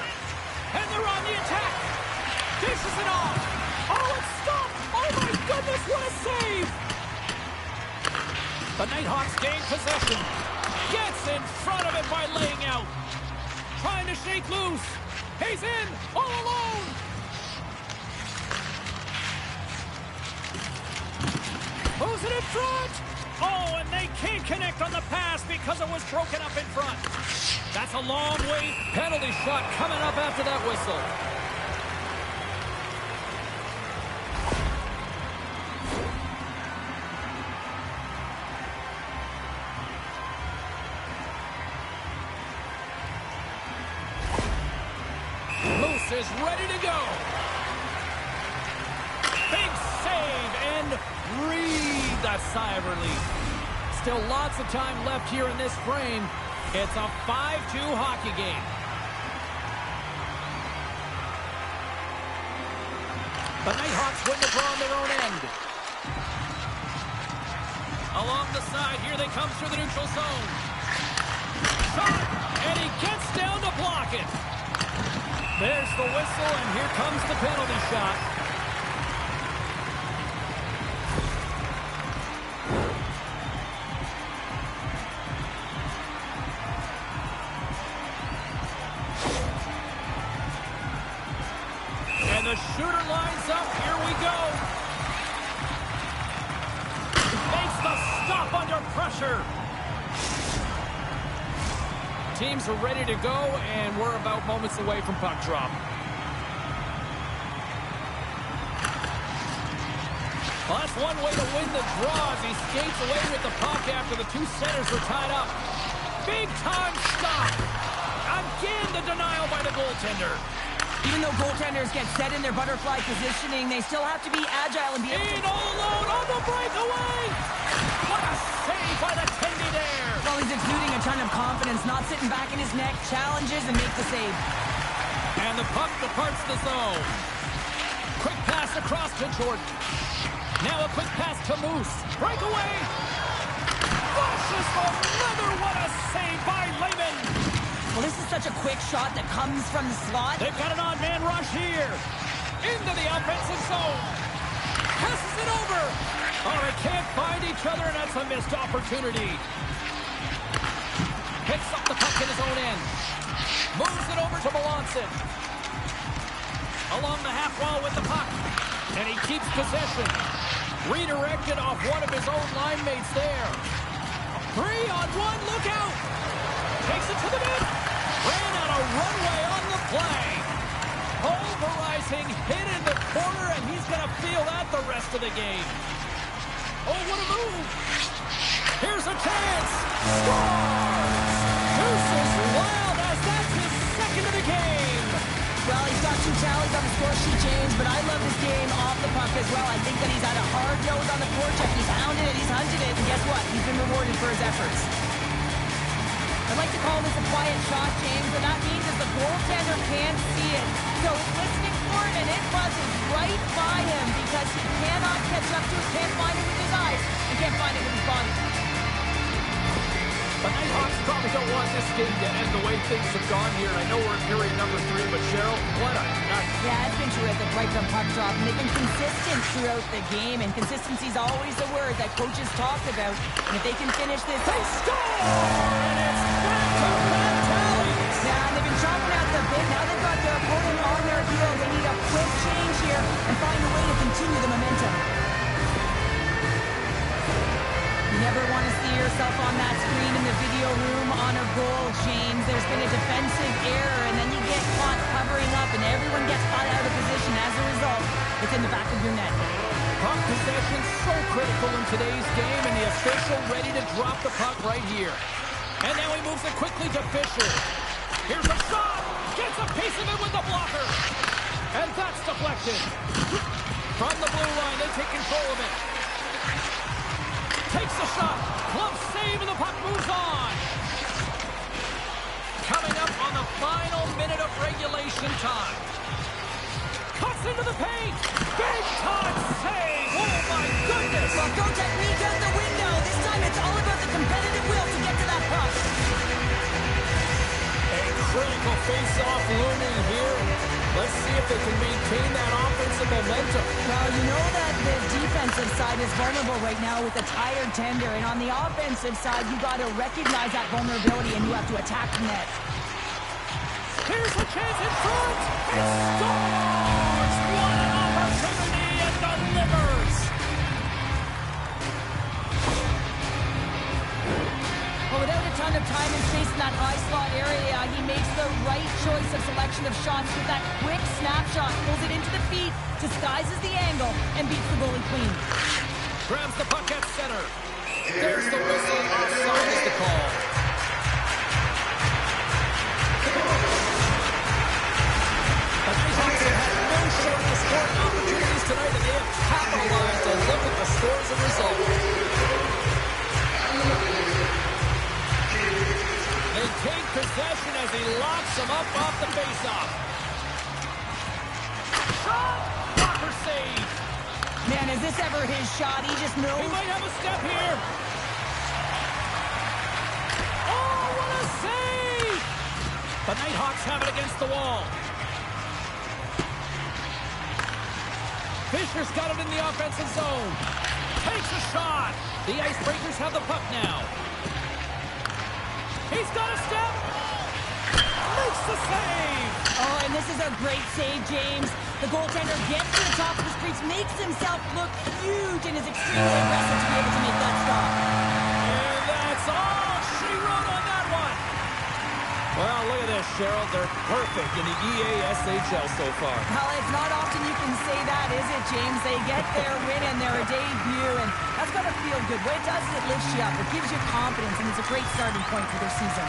And they're on the attack. Dishes it off. Oh, it's stopped. Oh, my goodness, what a save. The Nighthawks gain possession. Gets in front of it by laying out. Trying to shake loose. He's in, all alone. Who's it in front? Oh, and they can't connect on the pass because it was broken up in front. That's a long way. Penalty shot coming up after that whistle. Moose is ready to go. Big save and breathe a sigh of relief. Still lots of time left here in this frame. It's a 5-2 hockey game. The Nighthawks win the draw on their own end. Along the side, here they come through the neutral zone. Shot, and he gets down to block it. There's the whistle, and here comes the penalty shot. And the shooter lines up. Here we go. Makes the stop under pressure. Teams are ready to go, and we're about moments away from puck drop. Well, that's one way to win the draw as he skates away with the puck after the two centers are tied up. Big time stop. Again, the denial by the goaltender. Even though goaltenders get set in their butterfly positioning, they still have to be agile and be able to... In all alone on the breakaway! What a save by the Tendy there! Well, he's exuding a ton of confidence, not sitting back in his neck, challenges and makes the save. And the puck departs the zone. Quick pass across to Jordan. Now a quick pass to Moose. Breakaway! Flushes another, what a save by Lehman! Well, this is such a quick shot that comes from the slot. They've got an odd man rush here. Into the offensive zone. Passes it over. Oh, they can't find each other, and that's a missed opportunity. Picks up the puck in his own end. Moves it over to Melanson. Along the half wall with the puck. And he keeps possession. Redirected off one of his own line mates there. 3-on-1, look out. Takes it to the net. Ran out of runway on the play. Pulverizing, hit in the corner, and he's going to feel that the rest of the game. Oh, what a move. Here's a chance. Scores! Deuces Wild as that's his second of the game. Well, he's got 2 tallies on the score sheet, James, but I love his game off the puck as well. I think that he's had a hard nose on the forecheck. He's hounded it, he's hunted it, and guess what? He's been rewarded for his efforts. I'd like to call this a quiet shot, James, but that means that the goaltender can't see it. So he's listening for it, and it buzzes right by him because he cannot catch up to it, can't find it with his eyes, and can't find it with his body. The Nighthawks probably don't want this game to end the way things have gone here. And I know we're in period number 3, but Cheryl, what a night. Yeah, it's been terrific right from puck drop. And they've been consistent throughout the game. And consistency is always the word that coaches talked about. And if they can finish this... They score! And it's back to Matt Tallies. Yeah, and they've been chopping at the bit. Now they've got their opponent on their heels. They need a quick change here and find a way to continue the momentum. You never want to see yourself on that screen in the video room on a goal, James. There's been a defensive error, and then you get caught covering up, and everyone gets caught out of position. As a result, it's in the back of your net. Puck possession so critical in today's game, and the official ready to drop the puck right here. And now he moves it quickly to Fisher. Here's a shot! Gets a piece of it with the blocker! And that's deflected. From the blue line, they take control of it. Takes a shot. Glove save, and the puck moves on. Coming up on the final minute of regulation time. Cuts into the paint. Big time save. Oh, my goodness. Well, go technique out the window. This time it's all about the competitive will to get to that puck. A critical face-off looming here. Let's see if they can maintain that offensive momentum. Well, you know that the defensive side is vulnerable right now with a tired tender, and on the offensive side, you got to recognize that vulnerability and you have to attack the net. Here's a chance in front. It scores! What an opportunity and delivers! Well, without a ton of time and space in that high slot area, he makes the right choice of selection of shots with that quick snapshot, pulls it into the feet, disguises the angle, and beats the goalie clean. Grabs the puck at center. There's the whistle. Offside is the call. The Nighthawks have had no shortage of scoring opportunities tonight, and they have capitalized. And look at the score as a result. They take possession as he locks him up off the faceoff. Shot! Blocker save. Man, is this ever his shot? He just knows. He might have a step here. Oh, what a save! The Nighthawks have it against the wall. Fisher's got it in the offensive zone. Takes a shot. The Icebreakers have the puck now. He's got a step. Makes the save. Oh, and this is a great save, James. The goaltender gets to the top of the streets, makes himself look huge, and is extremely aggressive to be able to make that stop. And that's all she wrote on that one. Well, look at this, Cheryl. They're perfect in the EASHL so far. Well, it's not often you can say that, is it, James? They get their win and their debut, and that's got to feel good. What it does is it lifts you up. It gives you confidence, and it's a great starting point for their season.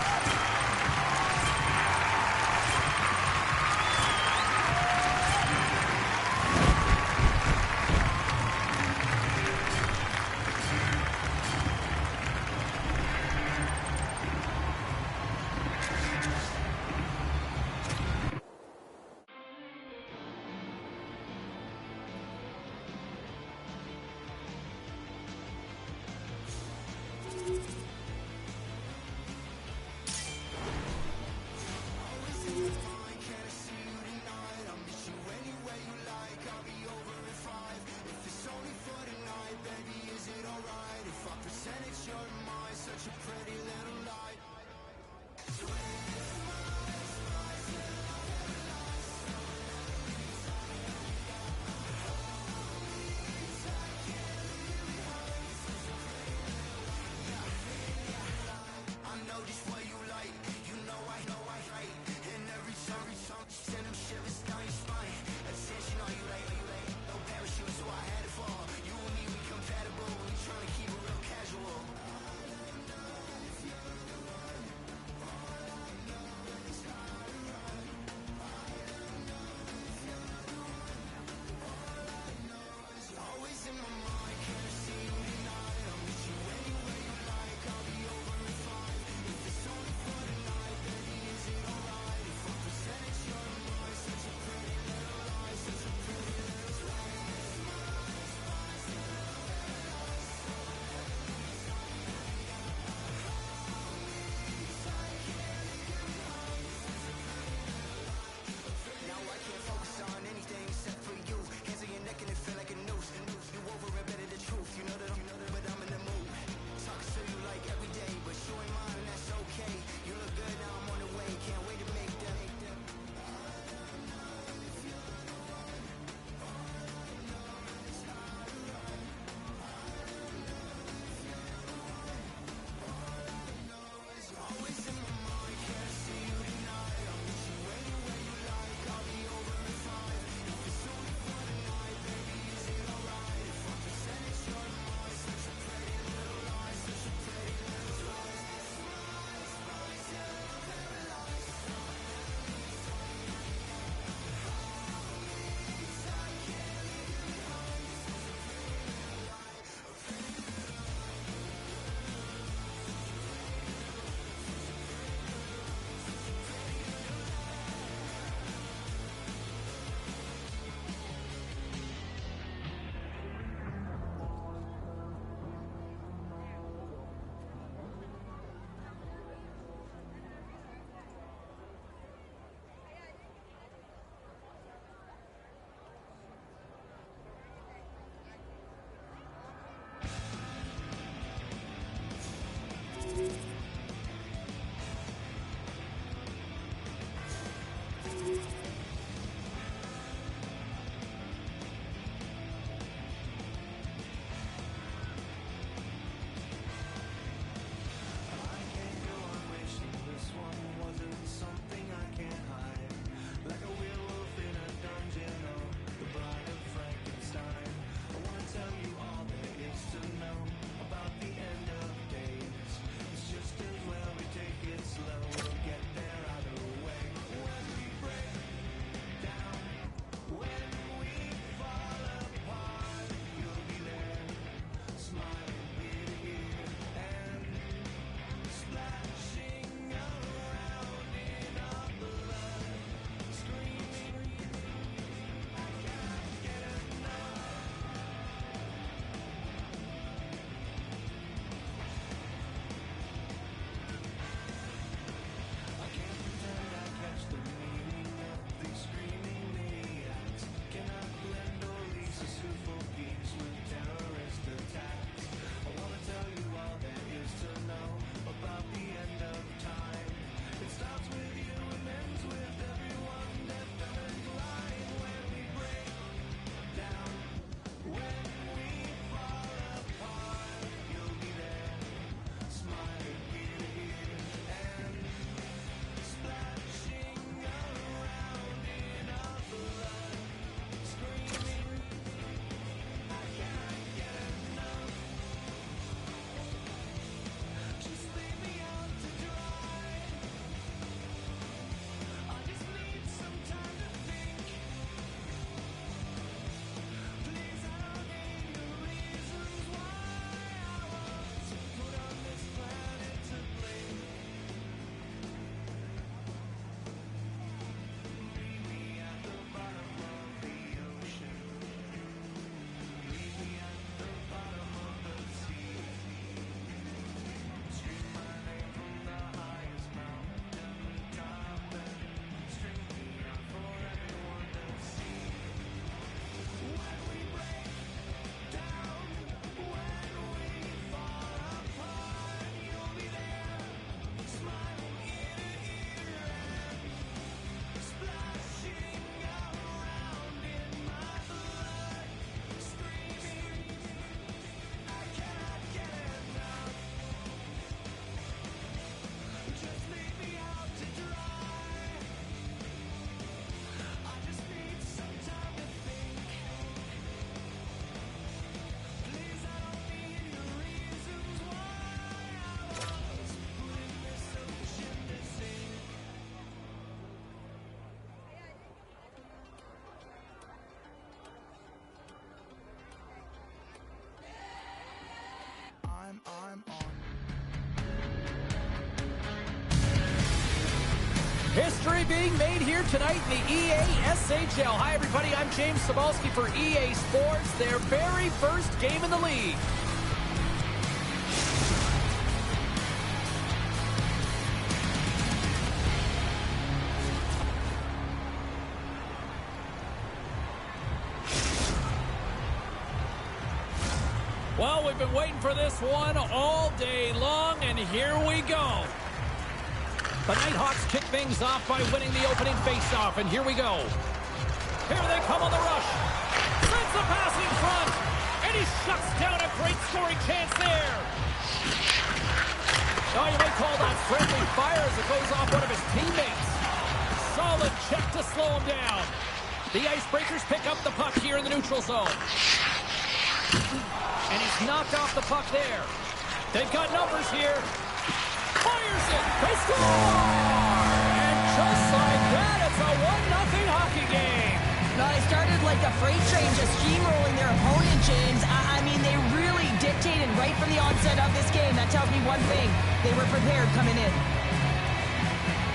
History being made here tonight in the EA SHL. Hi, everybody. I'm James Cebulski for EA Sports, their very first game in the league. Well, we've been waiting for this one all day long, and here we go. The Nighthawks kick things off by winning the opening faceoff, and here we go. Here they come on the rush. Sends the pass in front, and he shuts down a great scoring chance there. Oh, you may call that friendly fire as it goes off one of his teammates. Solid check to slow him down. The Icebreakers pick up the puck here in the neutral zone. And he's knocked off the puck there. They've got numbers here. Fires it. They score! And just like that, it's a 1-0 hockey game. Well, they started like a freight train just steamrolling their opponent, James. I mean, they really dictated right from the onset of this game. That tells me one thing. They were prepared coming in.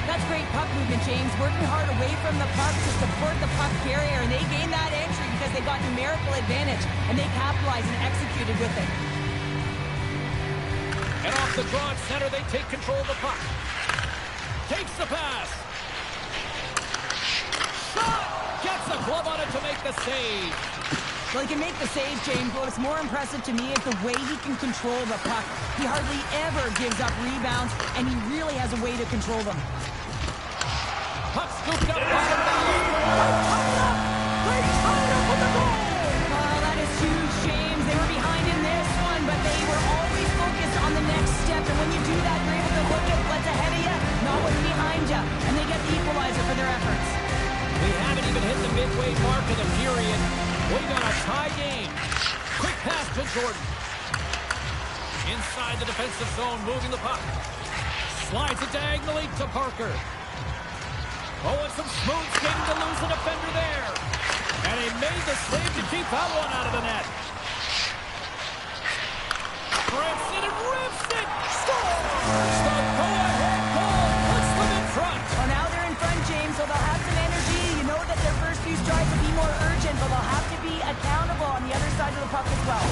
That's great puck movement, James. Working hard away from the puck to support the puck carrier, and they gained that entry because they got numerical advantage, and they capitalized and executed with it. And off the draw at center, they take control of the puck. Takes the pass. Shot! Gets a glove on it to make the save. Well, he can make the save, James, but what's more impressive to me is the way he can control the puck. He hardly ever gives up rebounds, and he really has a way to control them. Puck scooped up. They tied up with the goal. Oh, that is huge, James. They were behind in this one, but they were always focused on the next step. And when you do that, you're able to look at what's ahead of you, not what's behind you. And they get the equalizer for their efforts. We haven't even hit the midway mark of the period. We got a tie game. Quick pass to Jordan. Inside the defensive zone, moving the puck. Slides it diagonally to Parker. Oh, and some smooth skating to lose a defender there. And he made the save to keep that one out of the net. Grips it and rips it. Scores! The go-ahead goal puts them in front. Well, now they're in front, James, so they'll have some energy. You know that their first few strides will be more urgent, but they'll have to be accountable on the other side of the puck as well.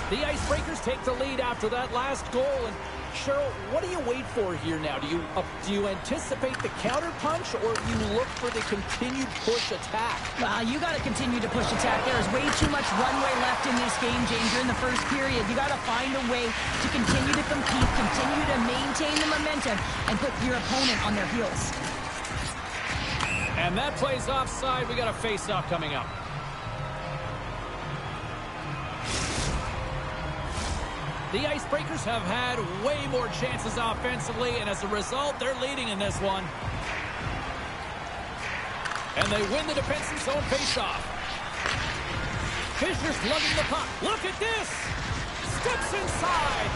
The Icebreakers take the lead after that last goal. And Cheryl, what do you wait for here now? Do you anticipate the counter punch, or you look for the continued push attack? Well, you got to continue to push attack. There is way too much runway left in this game, James. You're in the first period. You got to find a way to continue to compete, continue to maintain the momentum, and put your opponent on their heels. And that plays offside. We got a face-off coming up. The Icebreakers have had way more chances offensively, and as a result, they're leading in this one. And they win the defensive zone faceoff. Fisher's lugging the puck. Look at this! Steps inside.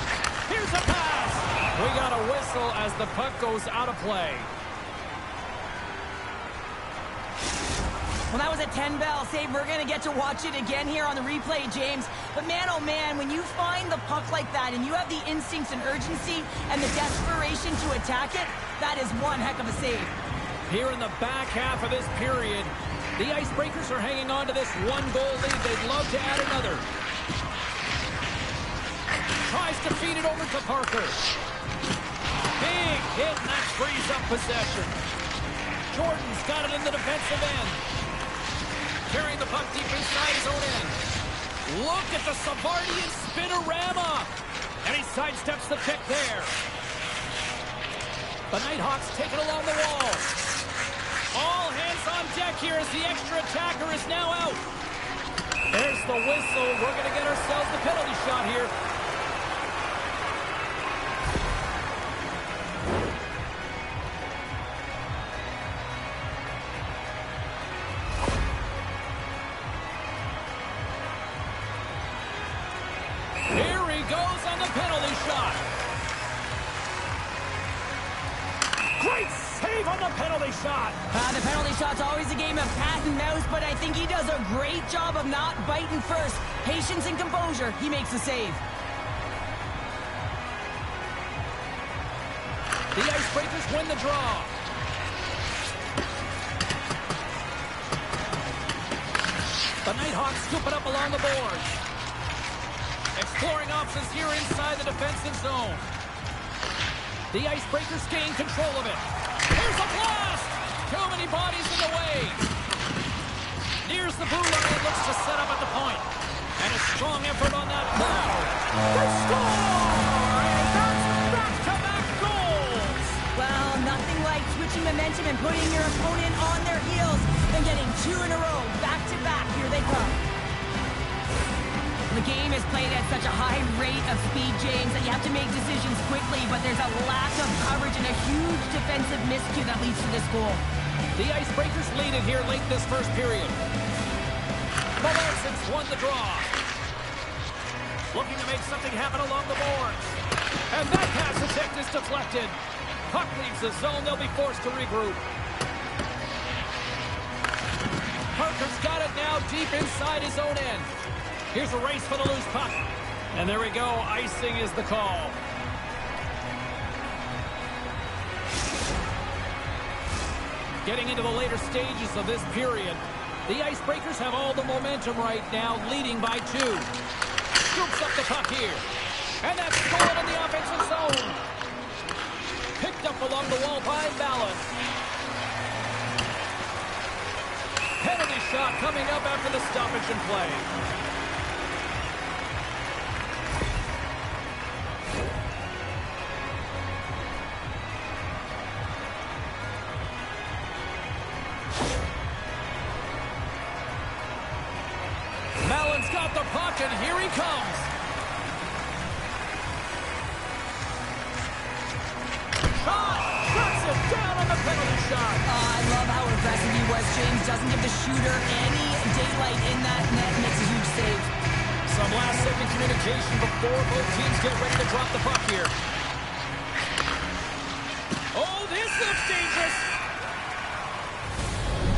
Here's a pass. We got a whistle as the puck goes out of play. Well, that was a 10-bell save. We're going to get to watch it again here on the replay, James. But man, oh man, when you find the puck like that and you have the instincts and urgency and the desperation to attack it, that is one heck of a save. Here in the back half of this period, the Icebreakers are hanging on to this one-goal lead. They'd love to add another. Tries to feed it over to Parker. Big hit, and that frees up possession. Jordan's got it in the defensive end. Carrying the puck deep inside his own end. Look at the Savardian spinorama. And he sidesteps the pick there. The Nighthawks take it along the wall. All hands on deck here as the extra attacker is now out. There's the whistle. We're going to get ourselves the penalty shot here. penalty shot. The penalty shot's always a game of cat and mouse, but I think he does a great job of not biting first. Patience and composure, he makes the save. The Icebreakers win the draw. The Nighthawks scoop it up along the boards. Exploring options here inside the defensive zone. The Icebreakers gain control of it. Here's a blast! Too many bodies in the way. Nears the blue line, looks to set up at the point. And a strong effort on that play. They score! And that's back-to-back goals! Well, nothing like switching momentum and putting your opponent on their heels than getting two in a row, back-to-back. Here they come. The game is played at such a high rate of speed, James, that you have to make decisions quickly, but there's a lack of coverage and a huge defensive miscue that leads to this goal. The Icebreakers lead it here late this first period. Melanson won the draw. Looking to make something happen along the boards. And that pass attempt is deflected. Puck leaves the zone. They'll be forced to regroup. Parker's got it now deep inside his own end. Here's a race for the loose puck. And there we go. Icing is the call. Getting into the later stages of this period, the Icebreakers have all the momentum right now, leading by 2. Scoops up the puck here. And that's stolen in the offensive zone. Picked up along the wall by Ballon. Penalty shot coming up after the stoppage in play. Mallon's got the puck, and here he comes. Shot! Cuts it down on the penalty shot. I love how aggressive he was, James. Doesn't give the shooter any daylight in that net. Makes a huge save. Some last-second communication before both teams get ready to drop the puck here. Oh, this looks dangerous.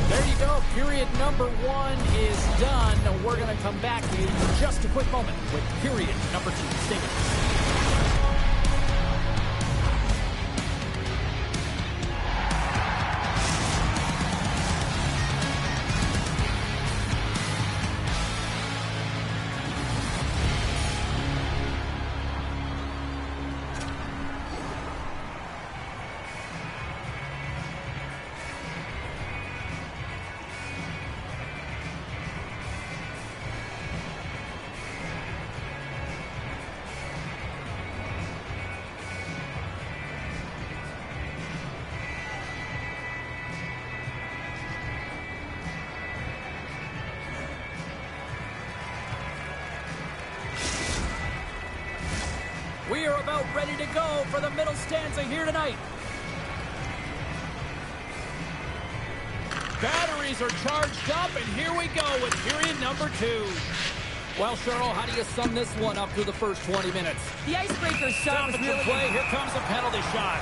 There you go. Period number 1 is done. We're going to come back in just a quick moment with period number 2. Stay with us. We are about ready to go for the middle stanza here tonight. Batteries are charged up, and here we go with period number 2. Well, Cheryl, how do you sum this one up through the first 20 minutes? The Icebreakers start with really play. Here comes a penalty shot.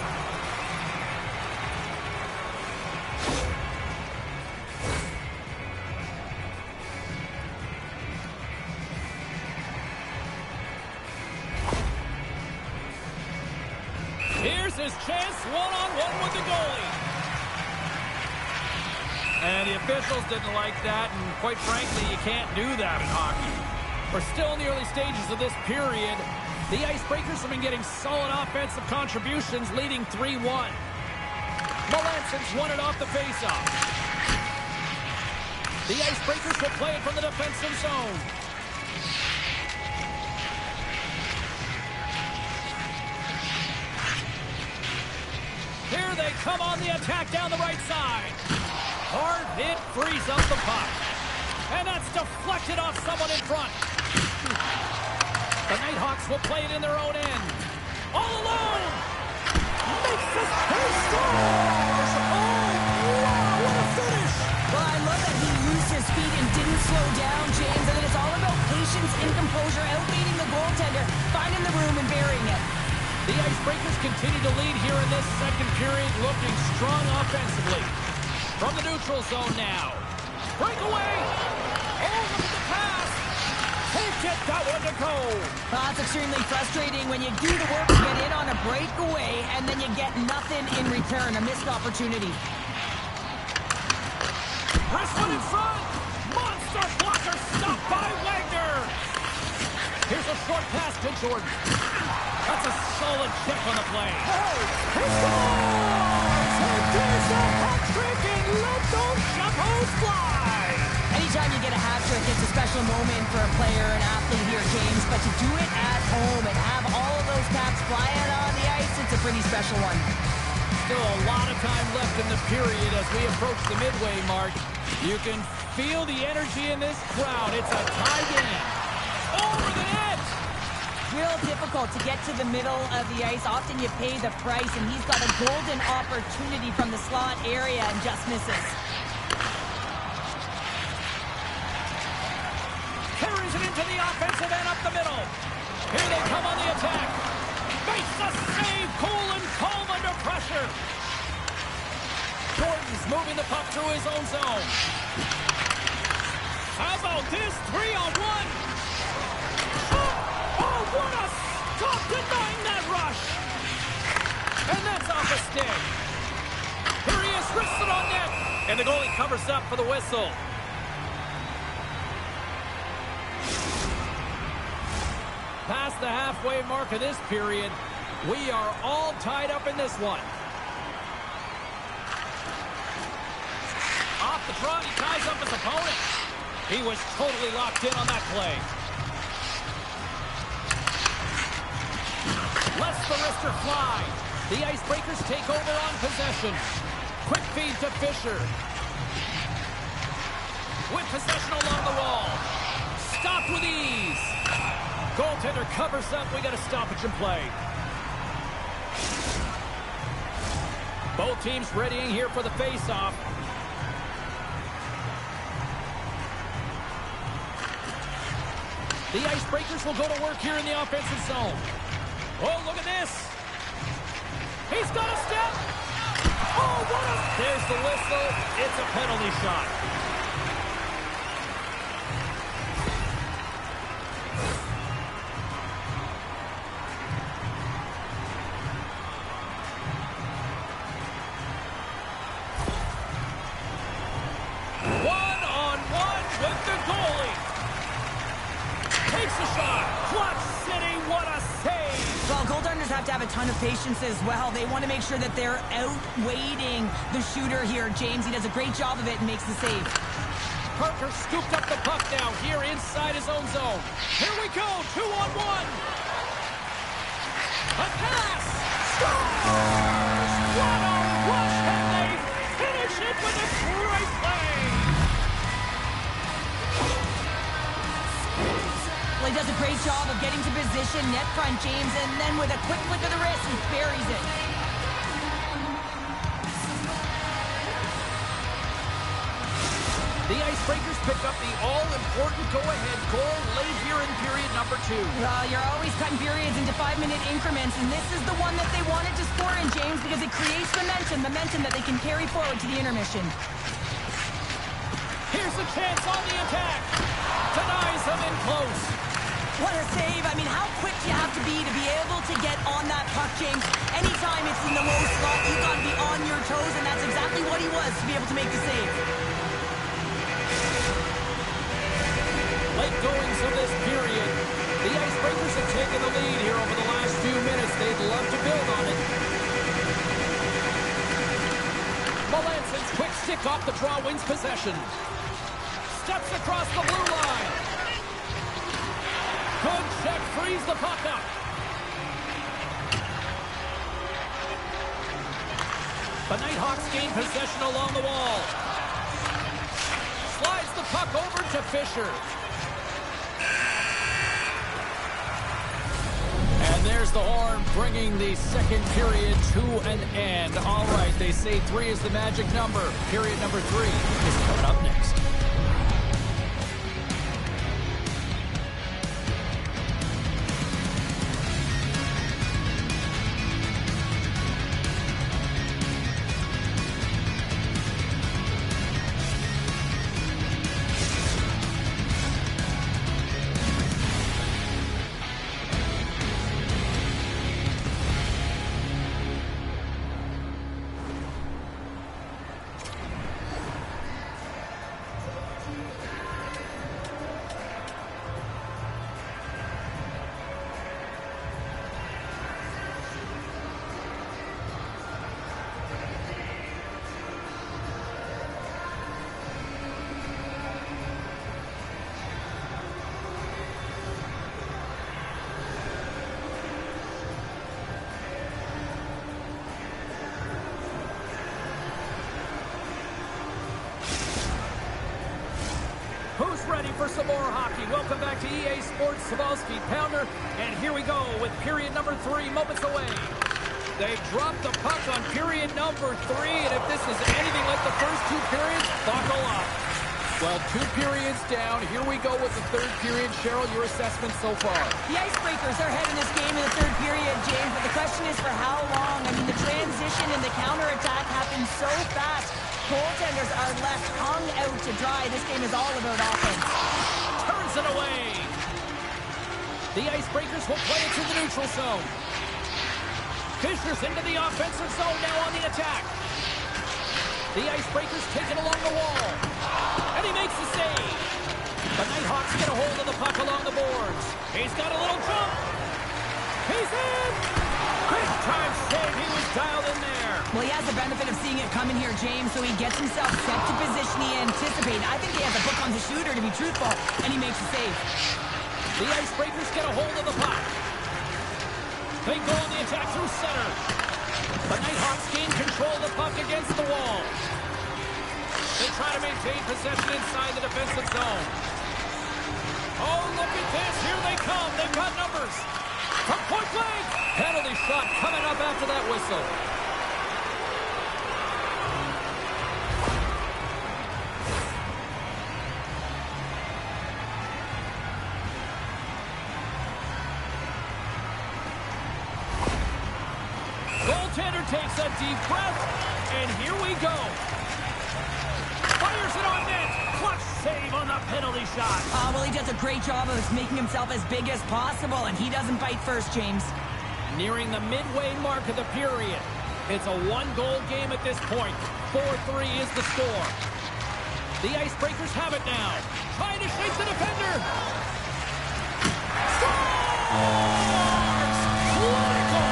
Here's his chance, one-on-one with the goalie. And the officials didn't like that, and quite frankly, you can't do that in hockey. We're still in the early stages of this period. The Icebreakers have been getting solid offensive contributions, leading 3-1. Melanson's won it off the faceoff. The Icebreakers will play it from the defensive zone. Here they come on the attack down the right side. Hard hit frees up the puck. And that's deflected off someone in front. The Nighthawks will play it in their own end. All alone! Makes this case scores! Oh, wow, what a finish! Well, I love that he used his feet and didn't slow down, James. And then it's all about patience and composure, outleading the goaltender, finding the room and burying it. The Icebreakers continue to lead here in this second period, looking strong offensively. From the neutral zone now. Breakaway! Oh, look at the pass! Can't get that one to go! Well, that's extremely frustrating when you do the work to get in on a breakaway and then you get nothing in return, a missed opportunity. Wrist one in front! Monster blocker stopped by Wagner! Here's a short pass to Jordan. That's a solid chip on the play. Oh, he scores! He does a hat-trick and let those chapeaus fly! Anytime you get a hat-trick, it's a special moment for a player, an athlete here, James, but to do it at home and have all of those caps flying on the ice, it's a pretty special one. Still a lot of time left in the period as we approach the midway mark. You can feel the energy in this crowd. It's a tie game. Over the net! Real difficult to get to the middle of the ice. Often you pay the price, and he's got a golden opportunity from the slot area and just misses. Carries it into the offensive end up the middle. Here they come on the attack. Makes the save. Cool and calm under pressure. Jordan's moving the puck through his own zone. How about this? 3-on-1. Oh, what a stop denying that rush. And that's off a stick. Here he is, wristed on net. And the goalie covers up for the whistle. Past the halfway mark of this period, we are all tied up in this one. Off the draw, he ties up his opponent. He was totally locked in on that play. Lets the wrister fly. The Icebreakers take over on possession. Quick feed to Fisher. With possession along the wall. Stopped with ease. Goaltender covers up. We got a stoppage in play. Both teams readying here for the face-off. The Icebreakers will go to work here in the offensive zone. Oh, look at this. He's got a step. Oh, what a... There's the whistle. It's a penalty shot. One-on-one with the goalie. Takes a shot. Clutch City, what a save. Well, goaltenders have to have a ton of patience as well. They want to make sure that they're outweighting the shooter here. James, he does a great job of it and makes the save. Parker scooped up the puck now here inside his own zone. Here we go, 2-on-1. A pass. Scores! What a rush, and they finish it with a great play. Well, he does a great job of getting to position, net front, James, and then with a quick flick of the wrist, he buries it. The Icebreakers pick up the all-important go-ahead goal late here in period number 2. Well, you're always cutting periods into 5-minute increments, and this is the one that they wanted to score in, James, because it creates momentum that they can carry forward to the intermission. Here's a chance on the attack. Denies him in close. What a save. I mean, how quick you have to be able to get on that puck, James. Anytime it's in the low slot, you've got to be on your toes, and that's exactly what he was to be able to make the save. Late goings of this period. The Icebreakers have taken the lead here over the last few minutes. They'd love to build on it. Melanson's quick stick off the draw wins possession. Steps across the blue line. Good check, frees the puck up. The Nighthawks gain possession along the wall. Slides the puck over to Fisher. And there's the horn, bringing the second period to an end. All right, they say 3 is the magic number. Period number 3 is coming up next. ready for some more hockey. Welcome back to EA Sports. Savalsky, Pounder, and here we go with period number 3, moments away. They've dropped the puck on period number 3, and if this is anything like the first 2 periods, buckle up. Well, 2 periods down. Here we go with the 3rd period. Cheryl, your assessment so far? The Icebreakers are ahead in this game in the 3rd period, James, but the question is for how long? I mean, the transition and the counterattack happened so fast. Goaltenders are left hung out to dry. This game is all about offense. Turns it away. The Icebreakers will play it to the neutral zone. Fisher's into the offensive zone now on the attack. The Icebreakers take it along the wall. And he makes the save. The Nighthawks get a hold of the puck along the boards. He's got a little jump. He's in. Quick time save. He was dialed in there. Well, he has the benefit of seeing it coming here, James, so he gets himself set to position he anticipated. I think he has a book on the shooter, to be truthful, and he makes a save. The Icebreakers get a hold of the puck. They go on the attack through center. The Nighthawks gain control of the puck against the wall. They try to maintain possession inside the defensive zone. Oh, look at this. Here they come. They've got numbers. From point blank. Penalty shot coming up after that whistle. Goaltender takes a deep breath, and here we go. Fires it on net. Clutch save on the penalty shot. Well, he does a great job of making himself as big as possible, and he doesn't bite first, James. Nearing the midway mark of the period. It's a 1-goal game at this point. 4-3 is the score. The Icebreakers have it now. Trying to shake the defender. Scores! Critical!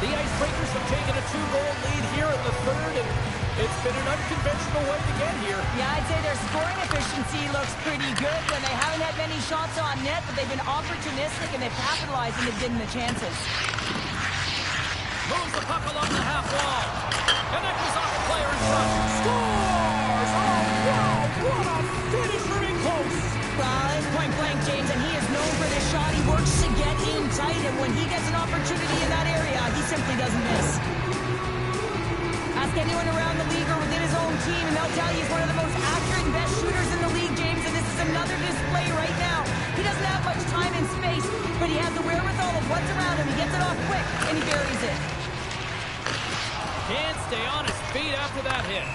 The Icebreakers have taken a 2-goal lead here in the 3rd, and it's been an unconventional way to get here. Yeah, I'd say their scoring efficiency looks pretty good when they haven't had many shots on net, but they've been opportunistic and they've capitalized and they've given the chances. Moves the puck along the half wall. And that goes off the player in front. Scores! Oh, wow! What a finisher in close! Well, it's point blank, James, and he is known for this shot. He works to get in tight, and when he gets an opportunity in that area, he simply doesn't miss. Ask anyone around the league or within his own team, and they'll tell you he's one of the most accurate and best shooters in the league, James, and this is another display right now. He doesn't have much time and space, but he has the wherewithal of what's around him. He gets it off quick, and he buries it. Can't stay on his feet after that hit.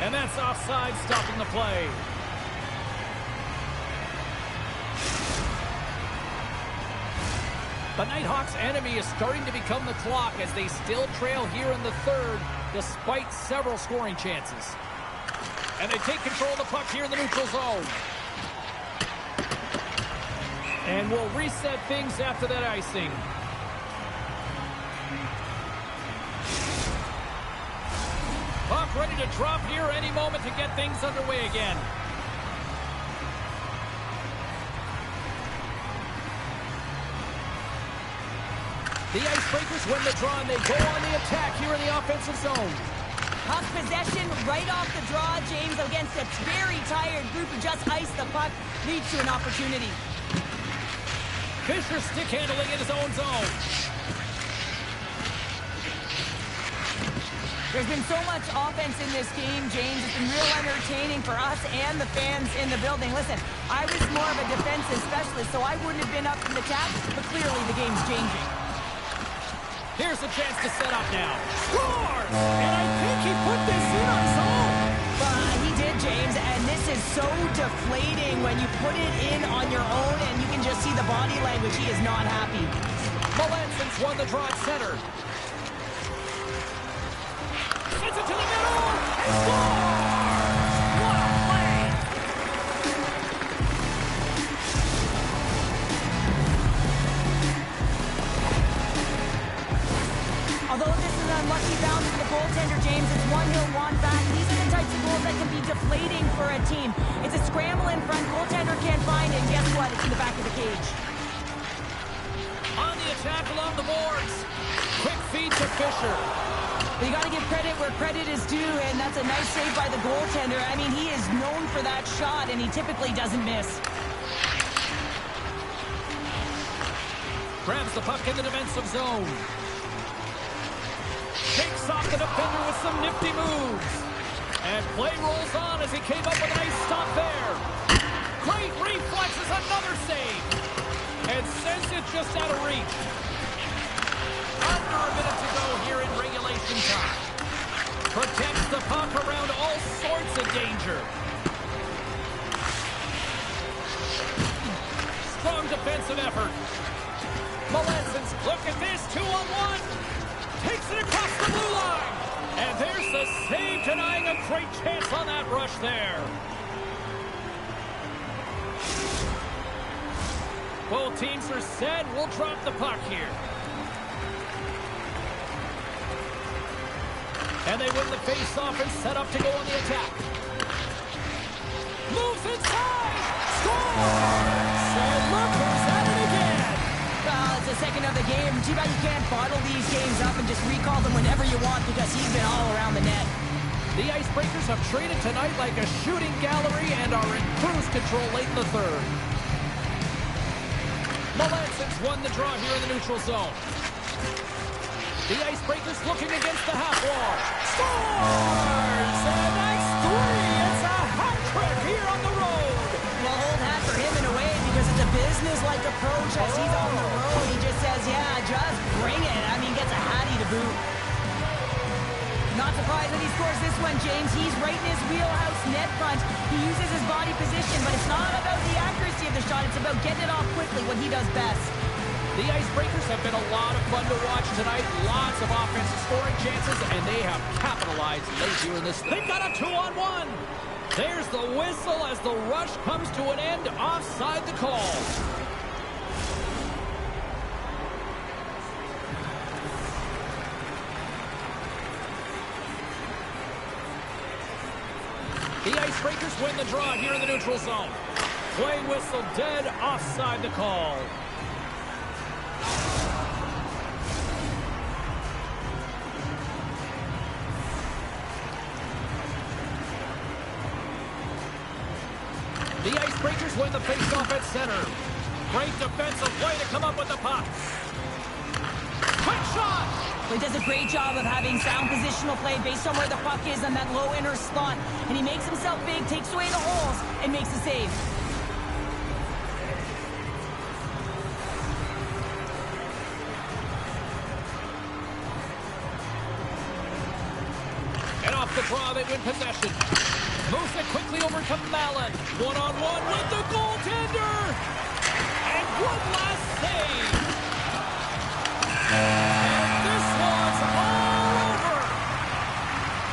And that's offside, stopping the play. The Nighthawks' enemy is starting to become the clock as they still trail here in the 3rd, despite several scoring chances. And they take control of the puck here in the neutral zone. And we'll reset things after that icing. Puck ready to drop here any moment to get things underway again. The Icebreakers win the draw, and they go on the attack here in the offensive zone. Puck possession right off the draw, James, against a very tired group who just iced the puck, leads to an opportunity. Fisher stick handling in his own zone. There's been so much offense in this game, James. It's been real entertaining for us and the fans in the building. Listen, I was more of a defensive specialist, so I wouldn't have been up from the tap, but clearly the game's changing. Here's a chance to set up now. Scores! And I think he put this in on his own. He did, James, and this is so deflating when you put it in on your own and you can just see the body language. He is not happy. Melanson's won the draw at center. Sends it to the middle. And scores! What a play! Although this is an unlucky bounce for the goaltender, James, it's one he'll want back. These are the types of goals that can be deflating for a team. It's a scramble in front, goaltender can't find it, and guess what? It's in the back of the cage. On the attack along the boards. Quick feed to Fisher. But you got to give credit where credit is due, and that's a nice save by the goaltender. I mean, he is known for that shot, and he typically doesn't miss. Grabs the puck in the defensive zone. Takes off the defender with some nifty moves. And play rolls on as he came up with a nice stop there. Great reflexes, another save. And sends it just out of reach. Under a minute to go here in regulation time. Protects the puck around all sorts of danger. Strong defensive effort. Melanzon's look at this, 2-on-1. Takes it across the blue line. And there's the save, denying a great chance on that rush there. Both teams are set. We'll drop the puck here. And they win the face-off and set up to go on the attack. Moves inside. Scores! And look who's at it again. Well, it's the second of the game. Too bad you can't bottle these games up and just recall them whenever you want because he's been all around the net. The Icebreakers have traded tonight like a shooting gallery and are in cruise control late in the third. Melanzon's won the draw here in the neutral zone. The Icebreakers looking against the half wall. Scores! And that's three. It's a hat trick here on the road. Well, old hat for him in a way because it's a business-like approach as he's on the road. He just says, yeah, just bring it. I mean, gets a hattie to boot. Not surprised that he scores this one, James. He's right in his wheelhouse net front. He uses his body position, but it's not about the accuracy of the shot. It's about getting it off quickly, what he does best. The Icebreakers have been a lot of fun to watch tonight. Lots of offensive scoring chances, and they have capitalized late here in this. They've got a 2-on-1. There's the whistle as the rush comes to an end. Offside the call. The Icebreakers win the draw here in the neutral zone. Play whistle dead, offside the call. The Icebreakers win the faceoff at center. Great defensive play to come up with the puck. Quick shot! He does a great job of having sound positional play based on where the puck is on that low inner slot. And he makes himself big, takes away the holes, and makes a save. And off the draw, they win possession. Moves it quickly over to Mallon. One-on-one with the goaltender. And one last save. And this one's all over.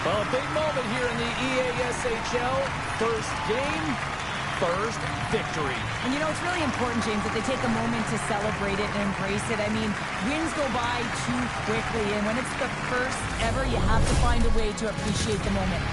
Well, a big moment here in the EASHL. First game, first victory. And you know, it's really important, James, that they take a moment to celebrate it and embrace it. I mean, wins go by too quickly, and when it's the first ever, you have to find a way to appreciate the moment.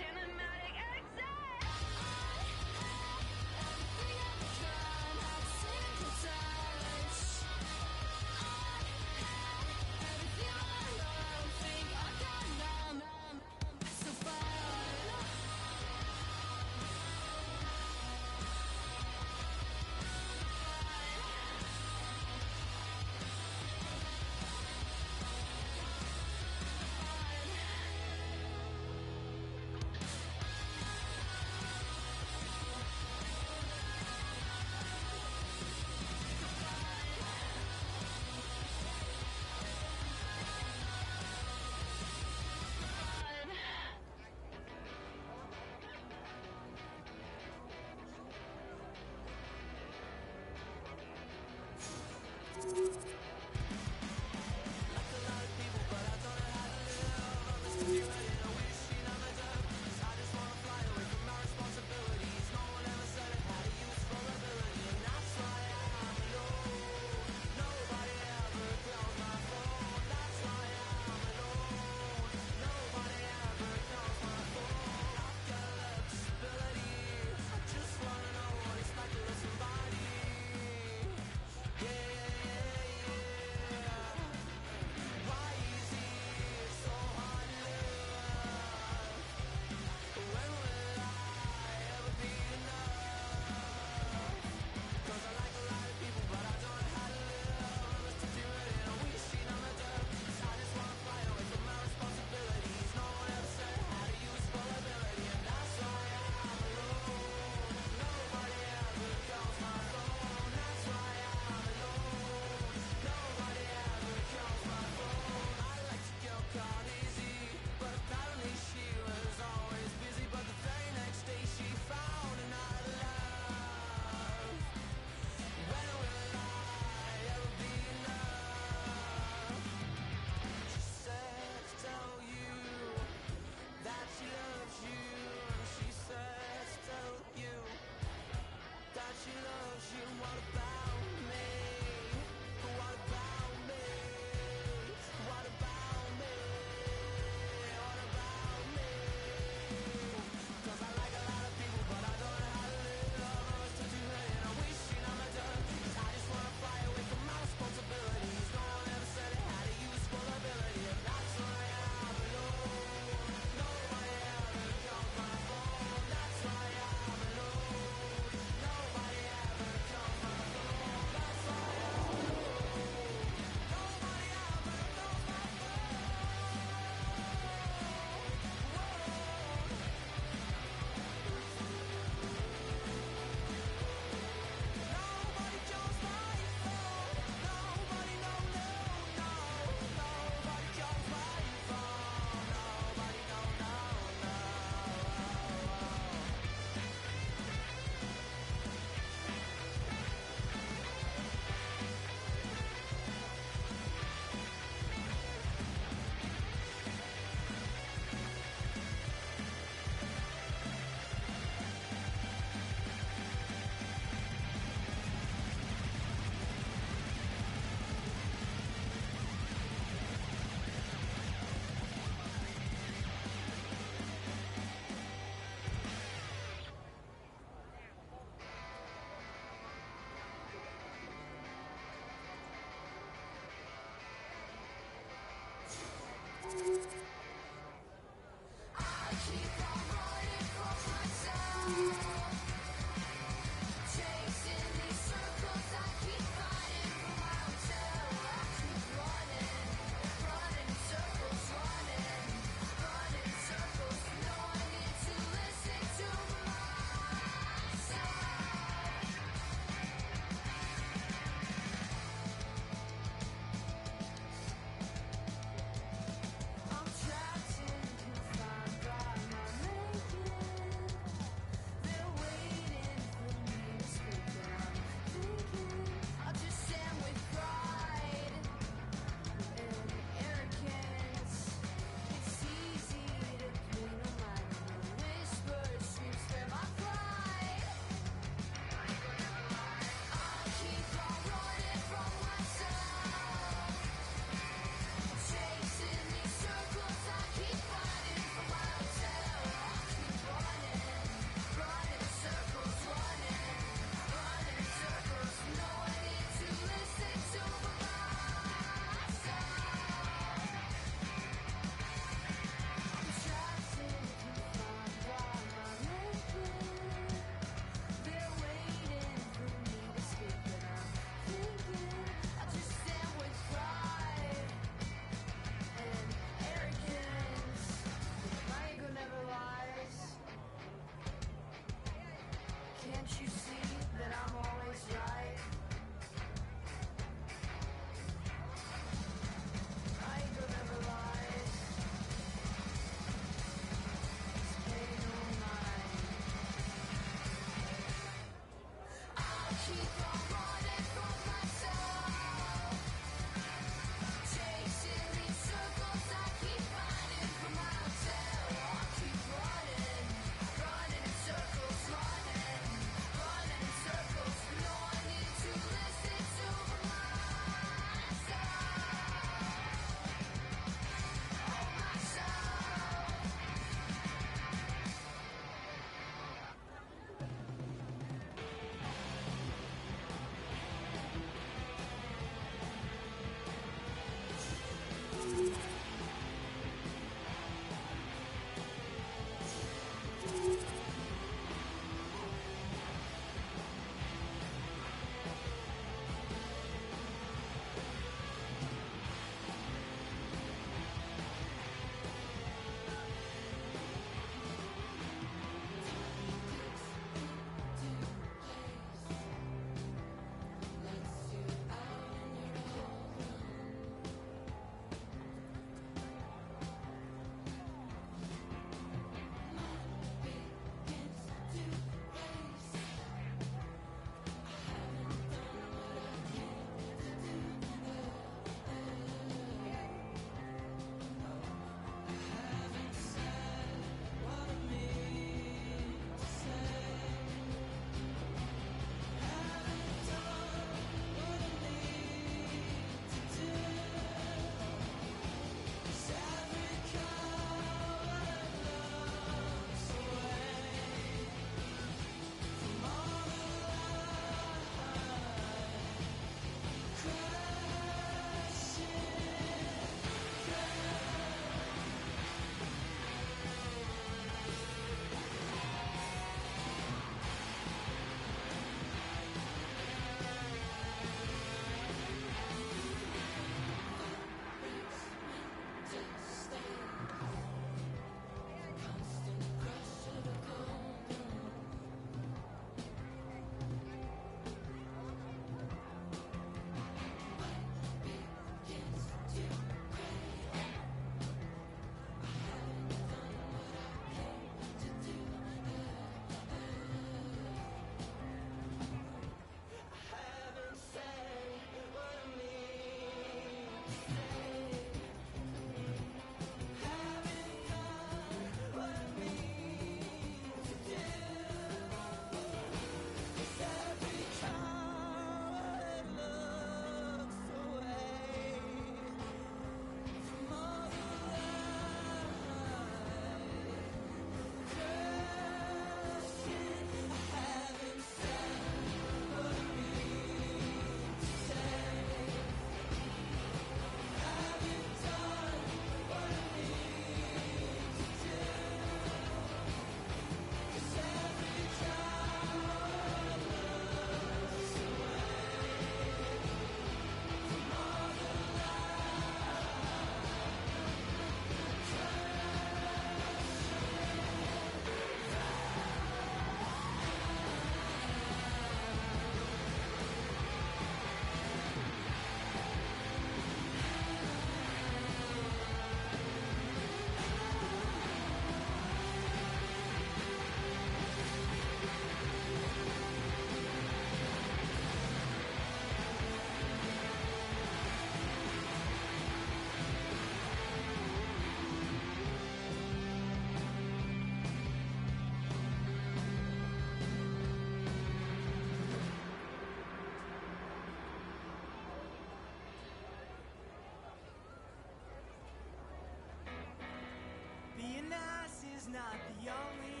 not the only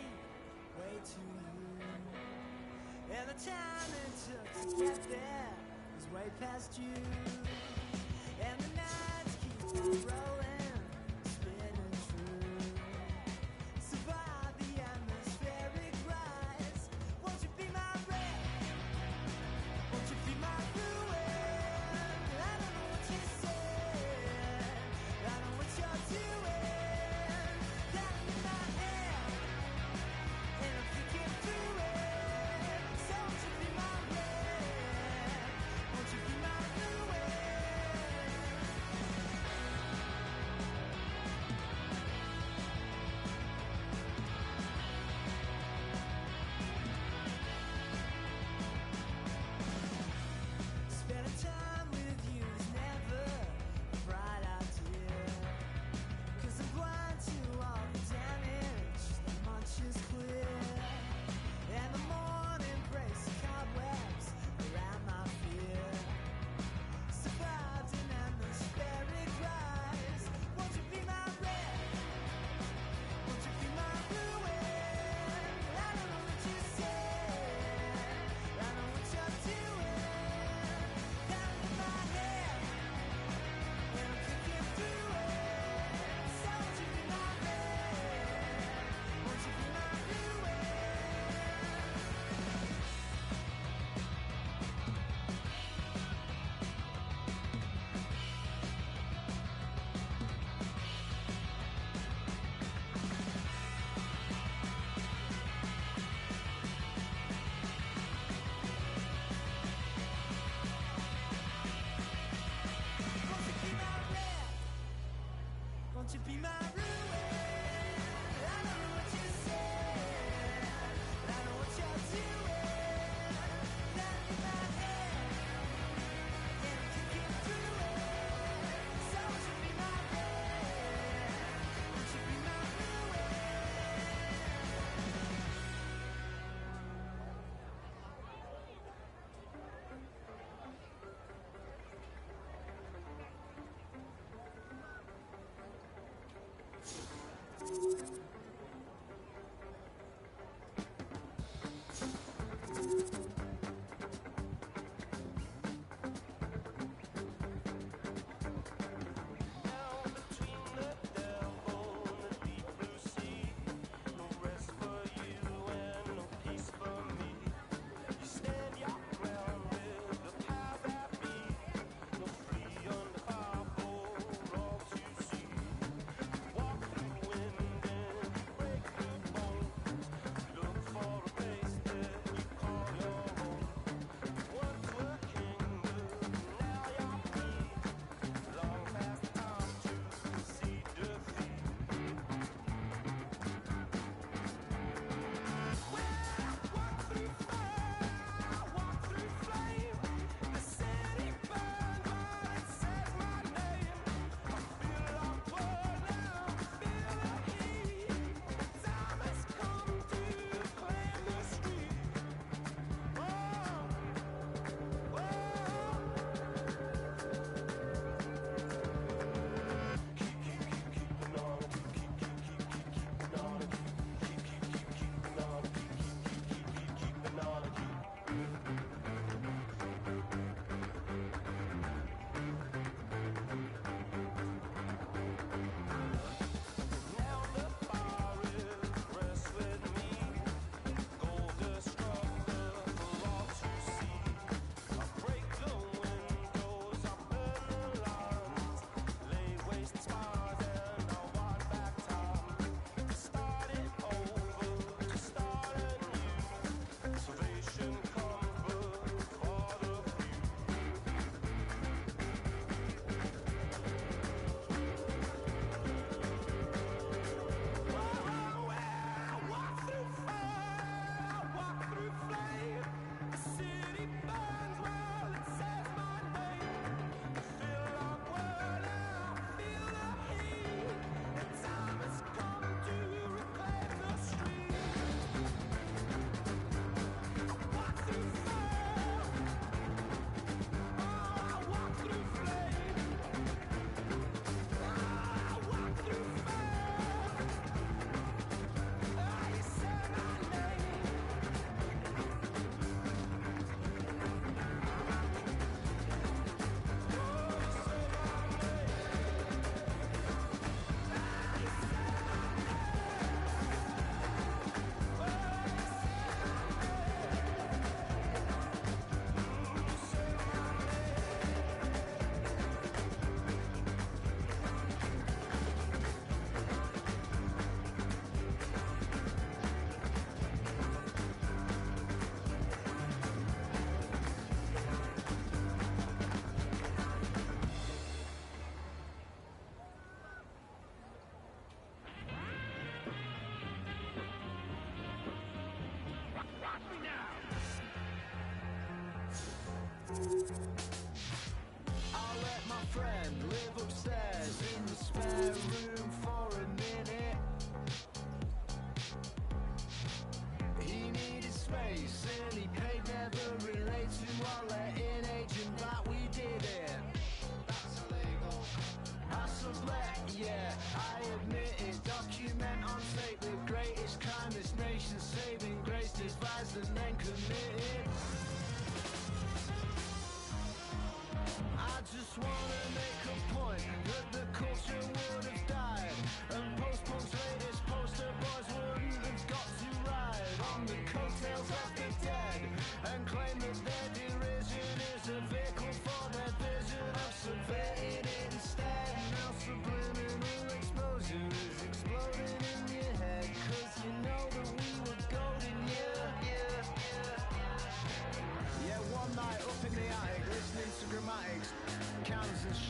way to you. And the time it took to get there is way past you. And the nights keep on rolling, spinning through. Survive the atmospheric rise. Won't you be my red? Won't you be my ruin? I don't know what you said. I know what you're doing. Got in my head, and I'm thinking through it. So won't you be my red? Won't you be my ruin?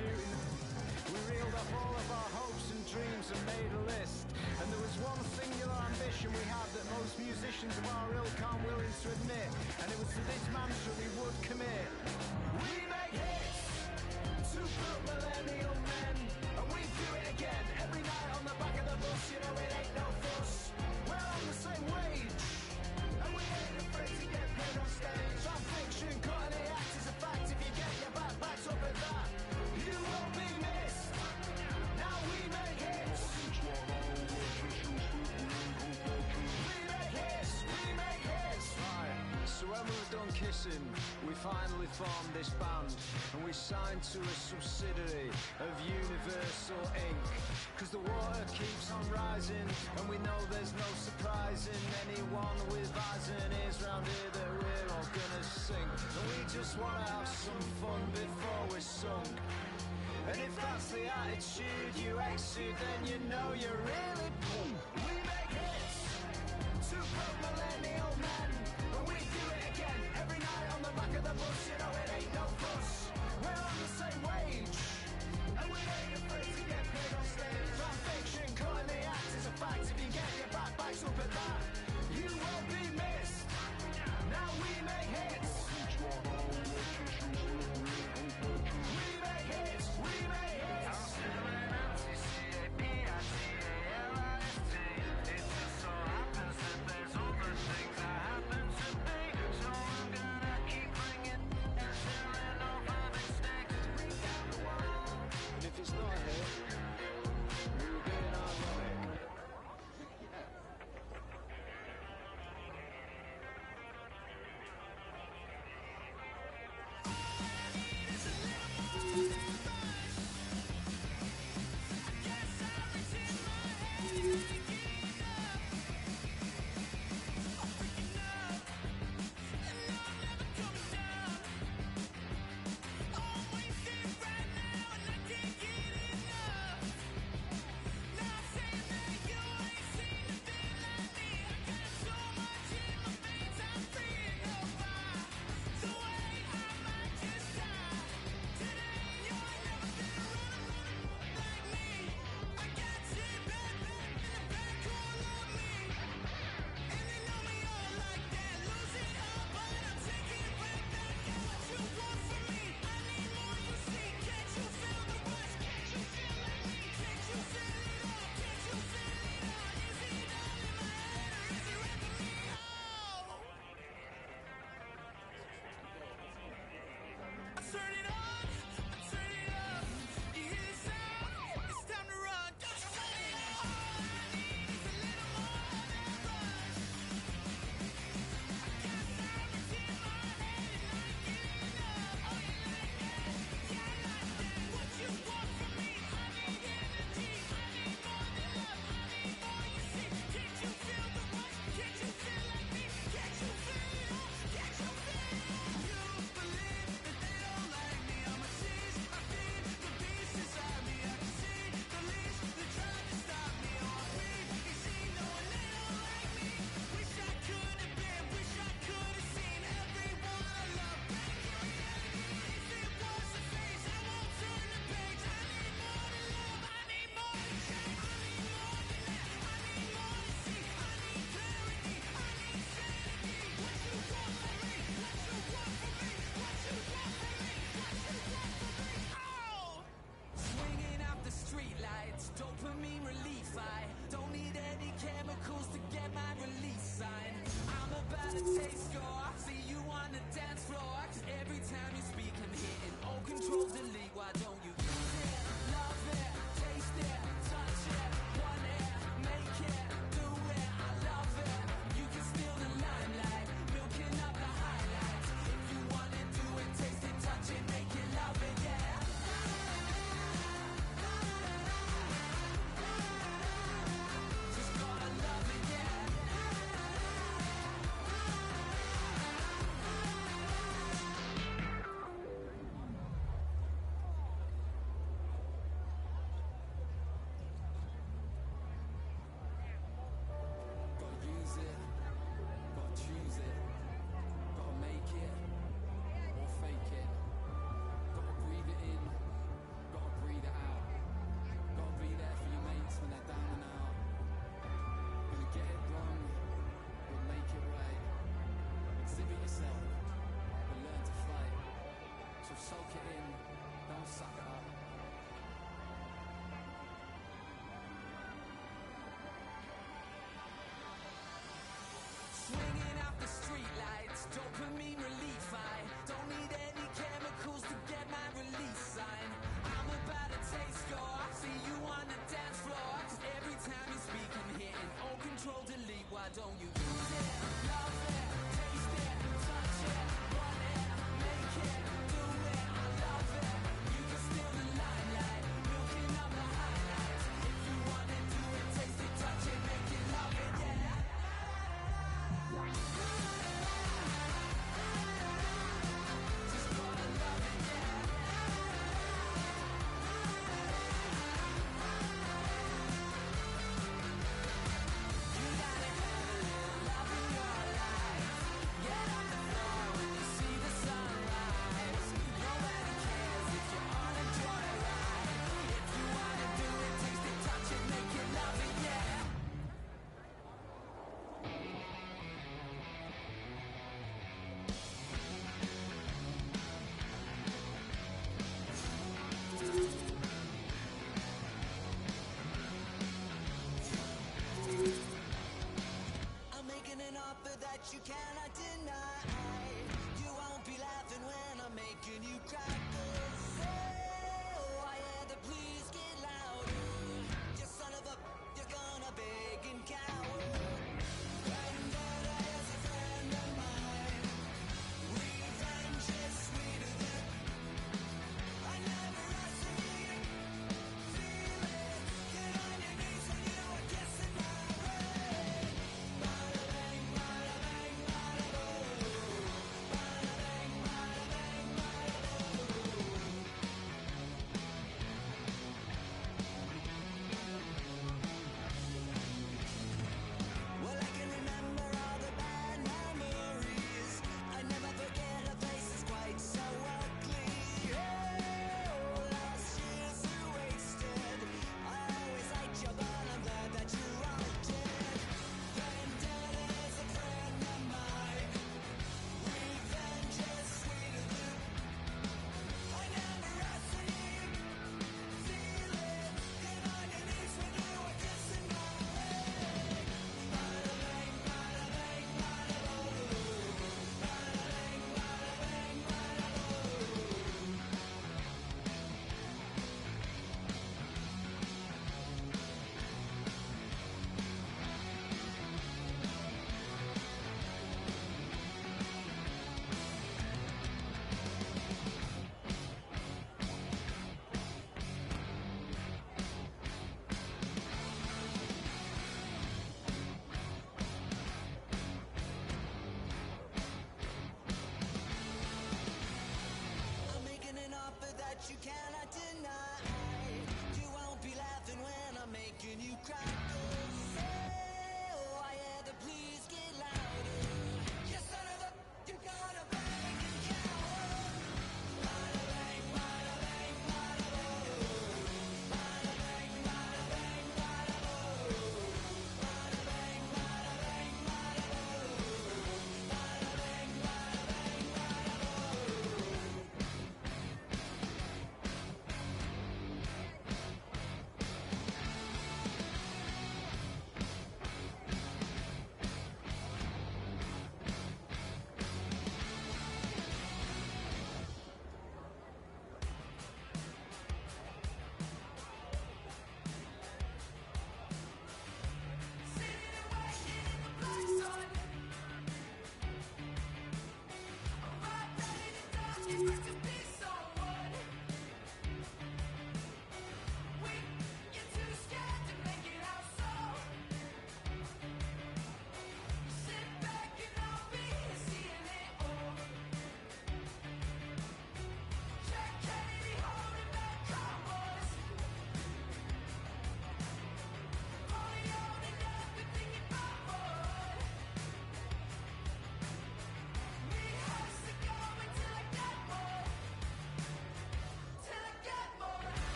shooting. We reeled up all of our hopes and dreams and made a list. And there was one singular ambition we had that most musicians of our ilk aren't willing to admit. And it was to this mantra we would commit. We make hits, super millennial men. And we do it again, every night on the back of the bus. You know it ain't no fuss. We're on the same wage, and we ain't afraid to get paid on stage. Our fiction, cutting the act is a fact. If you get your back backed up at that, you won't be missed. Now we make hits. We make hits, we make hits. Right, so when we were done kissing, we finally formed this band. And we signed to a subsidiary of Universal Inc. Cause the water keeps on rising, and we know there's no surprising anyone with eyes and ears round here that we're all gonna sing. And we just wanna have some fun before we're sunk. And if that's the attitude you exude, then you know you're really boom. We make hits, super millennial men. And we do it again, every night on the back of the bus. You know it ain't no fuss. We're on the same wage, and we ain't afraid to get paid on stage. Our fiction, cutting the act is a fact. If you get your back backs up at that, you won't be missed. Now we make hits. We make hits, we make hits. It just so happens that there's other things that happen to me. So I'm gonna keep bringing and selling over mistakes. And if it's not a hit, we're being ironic. soak it in.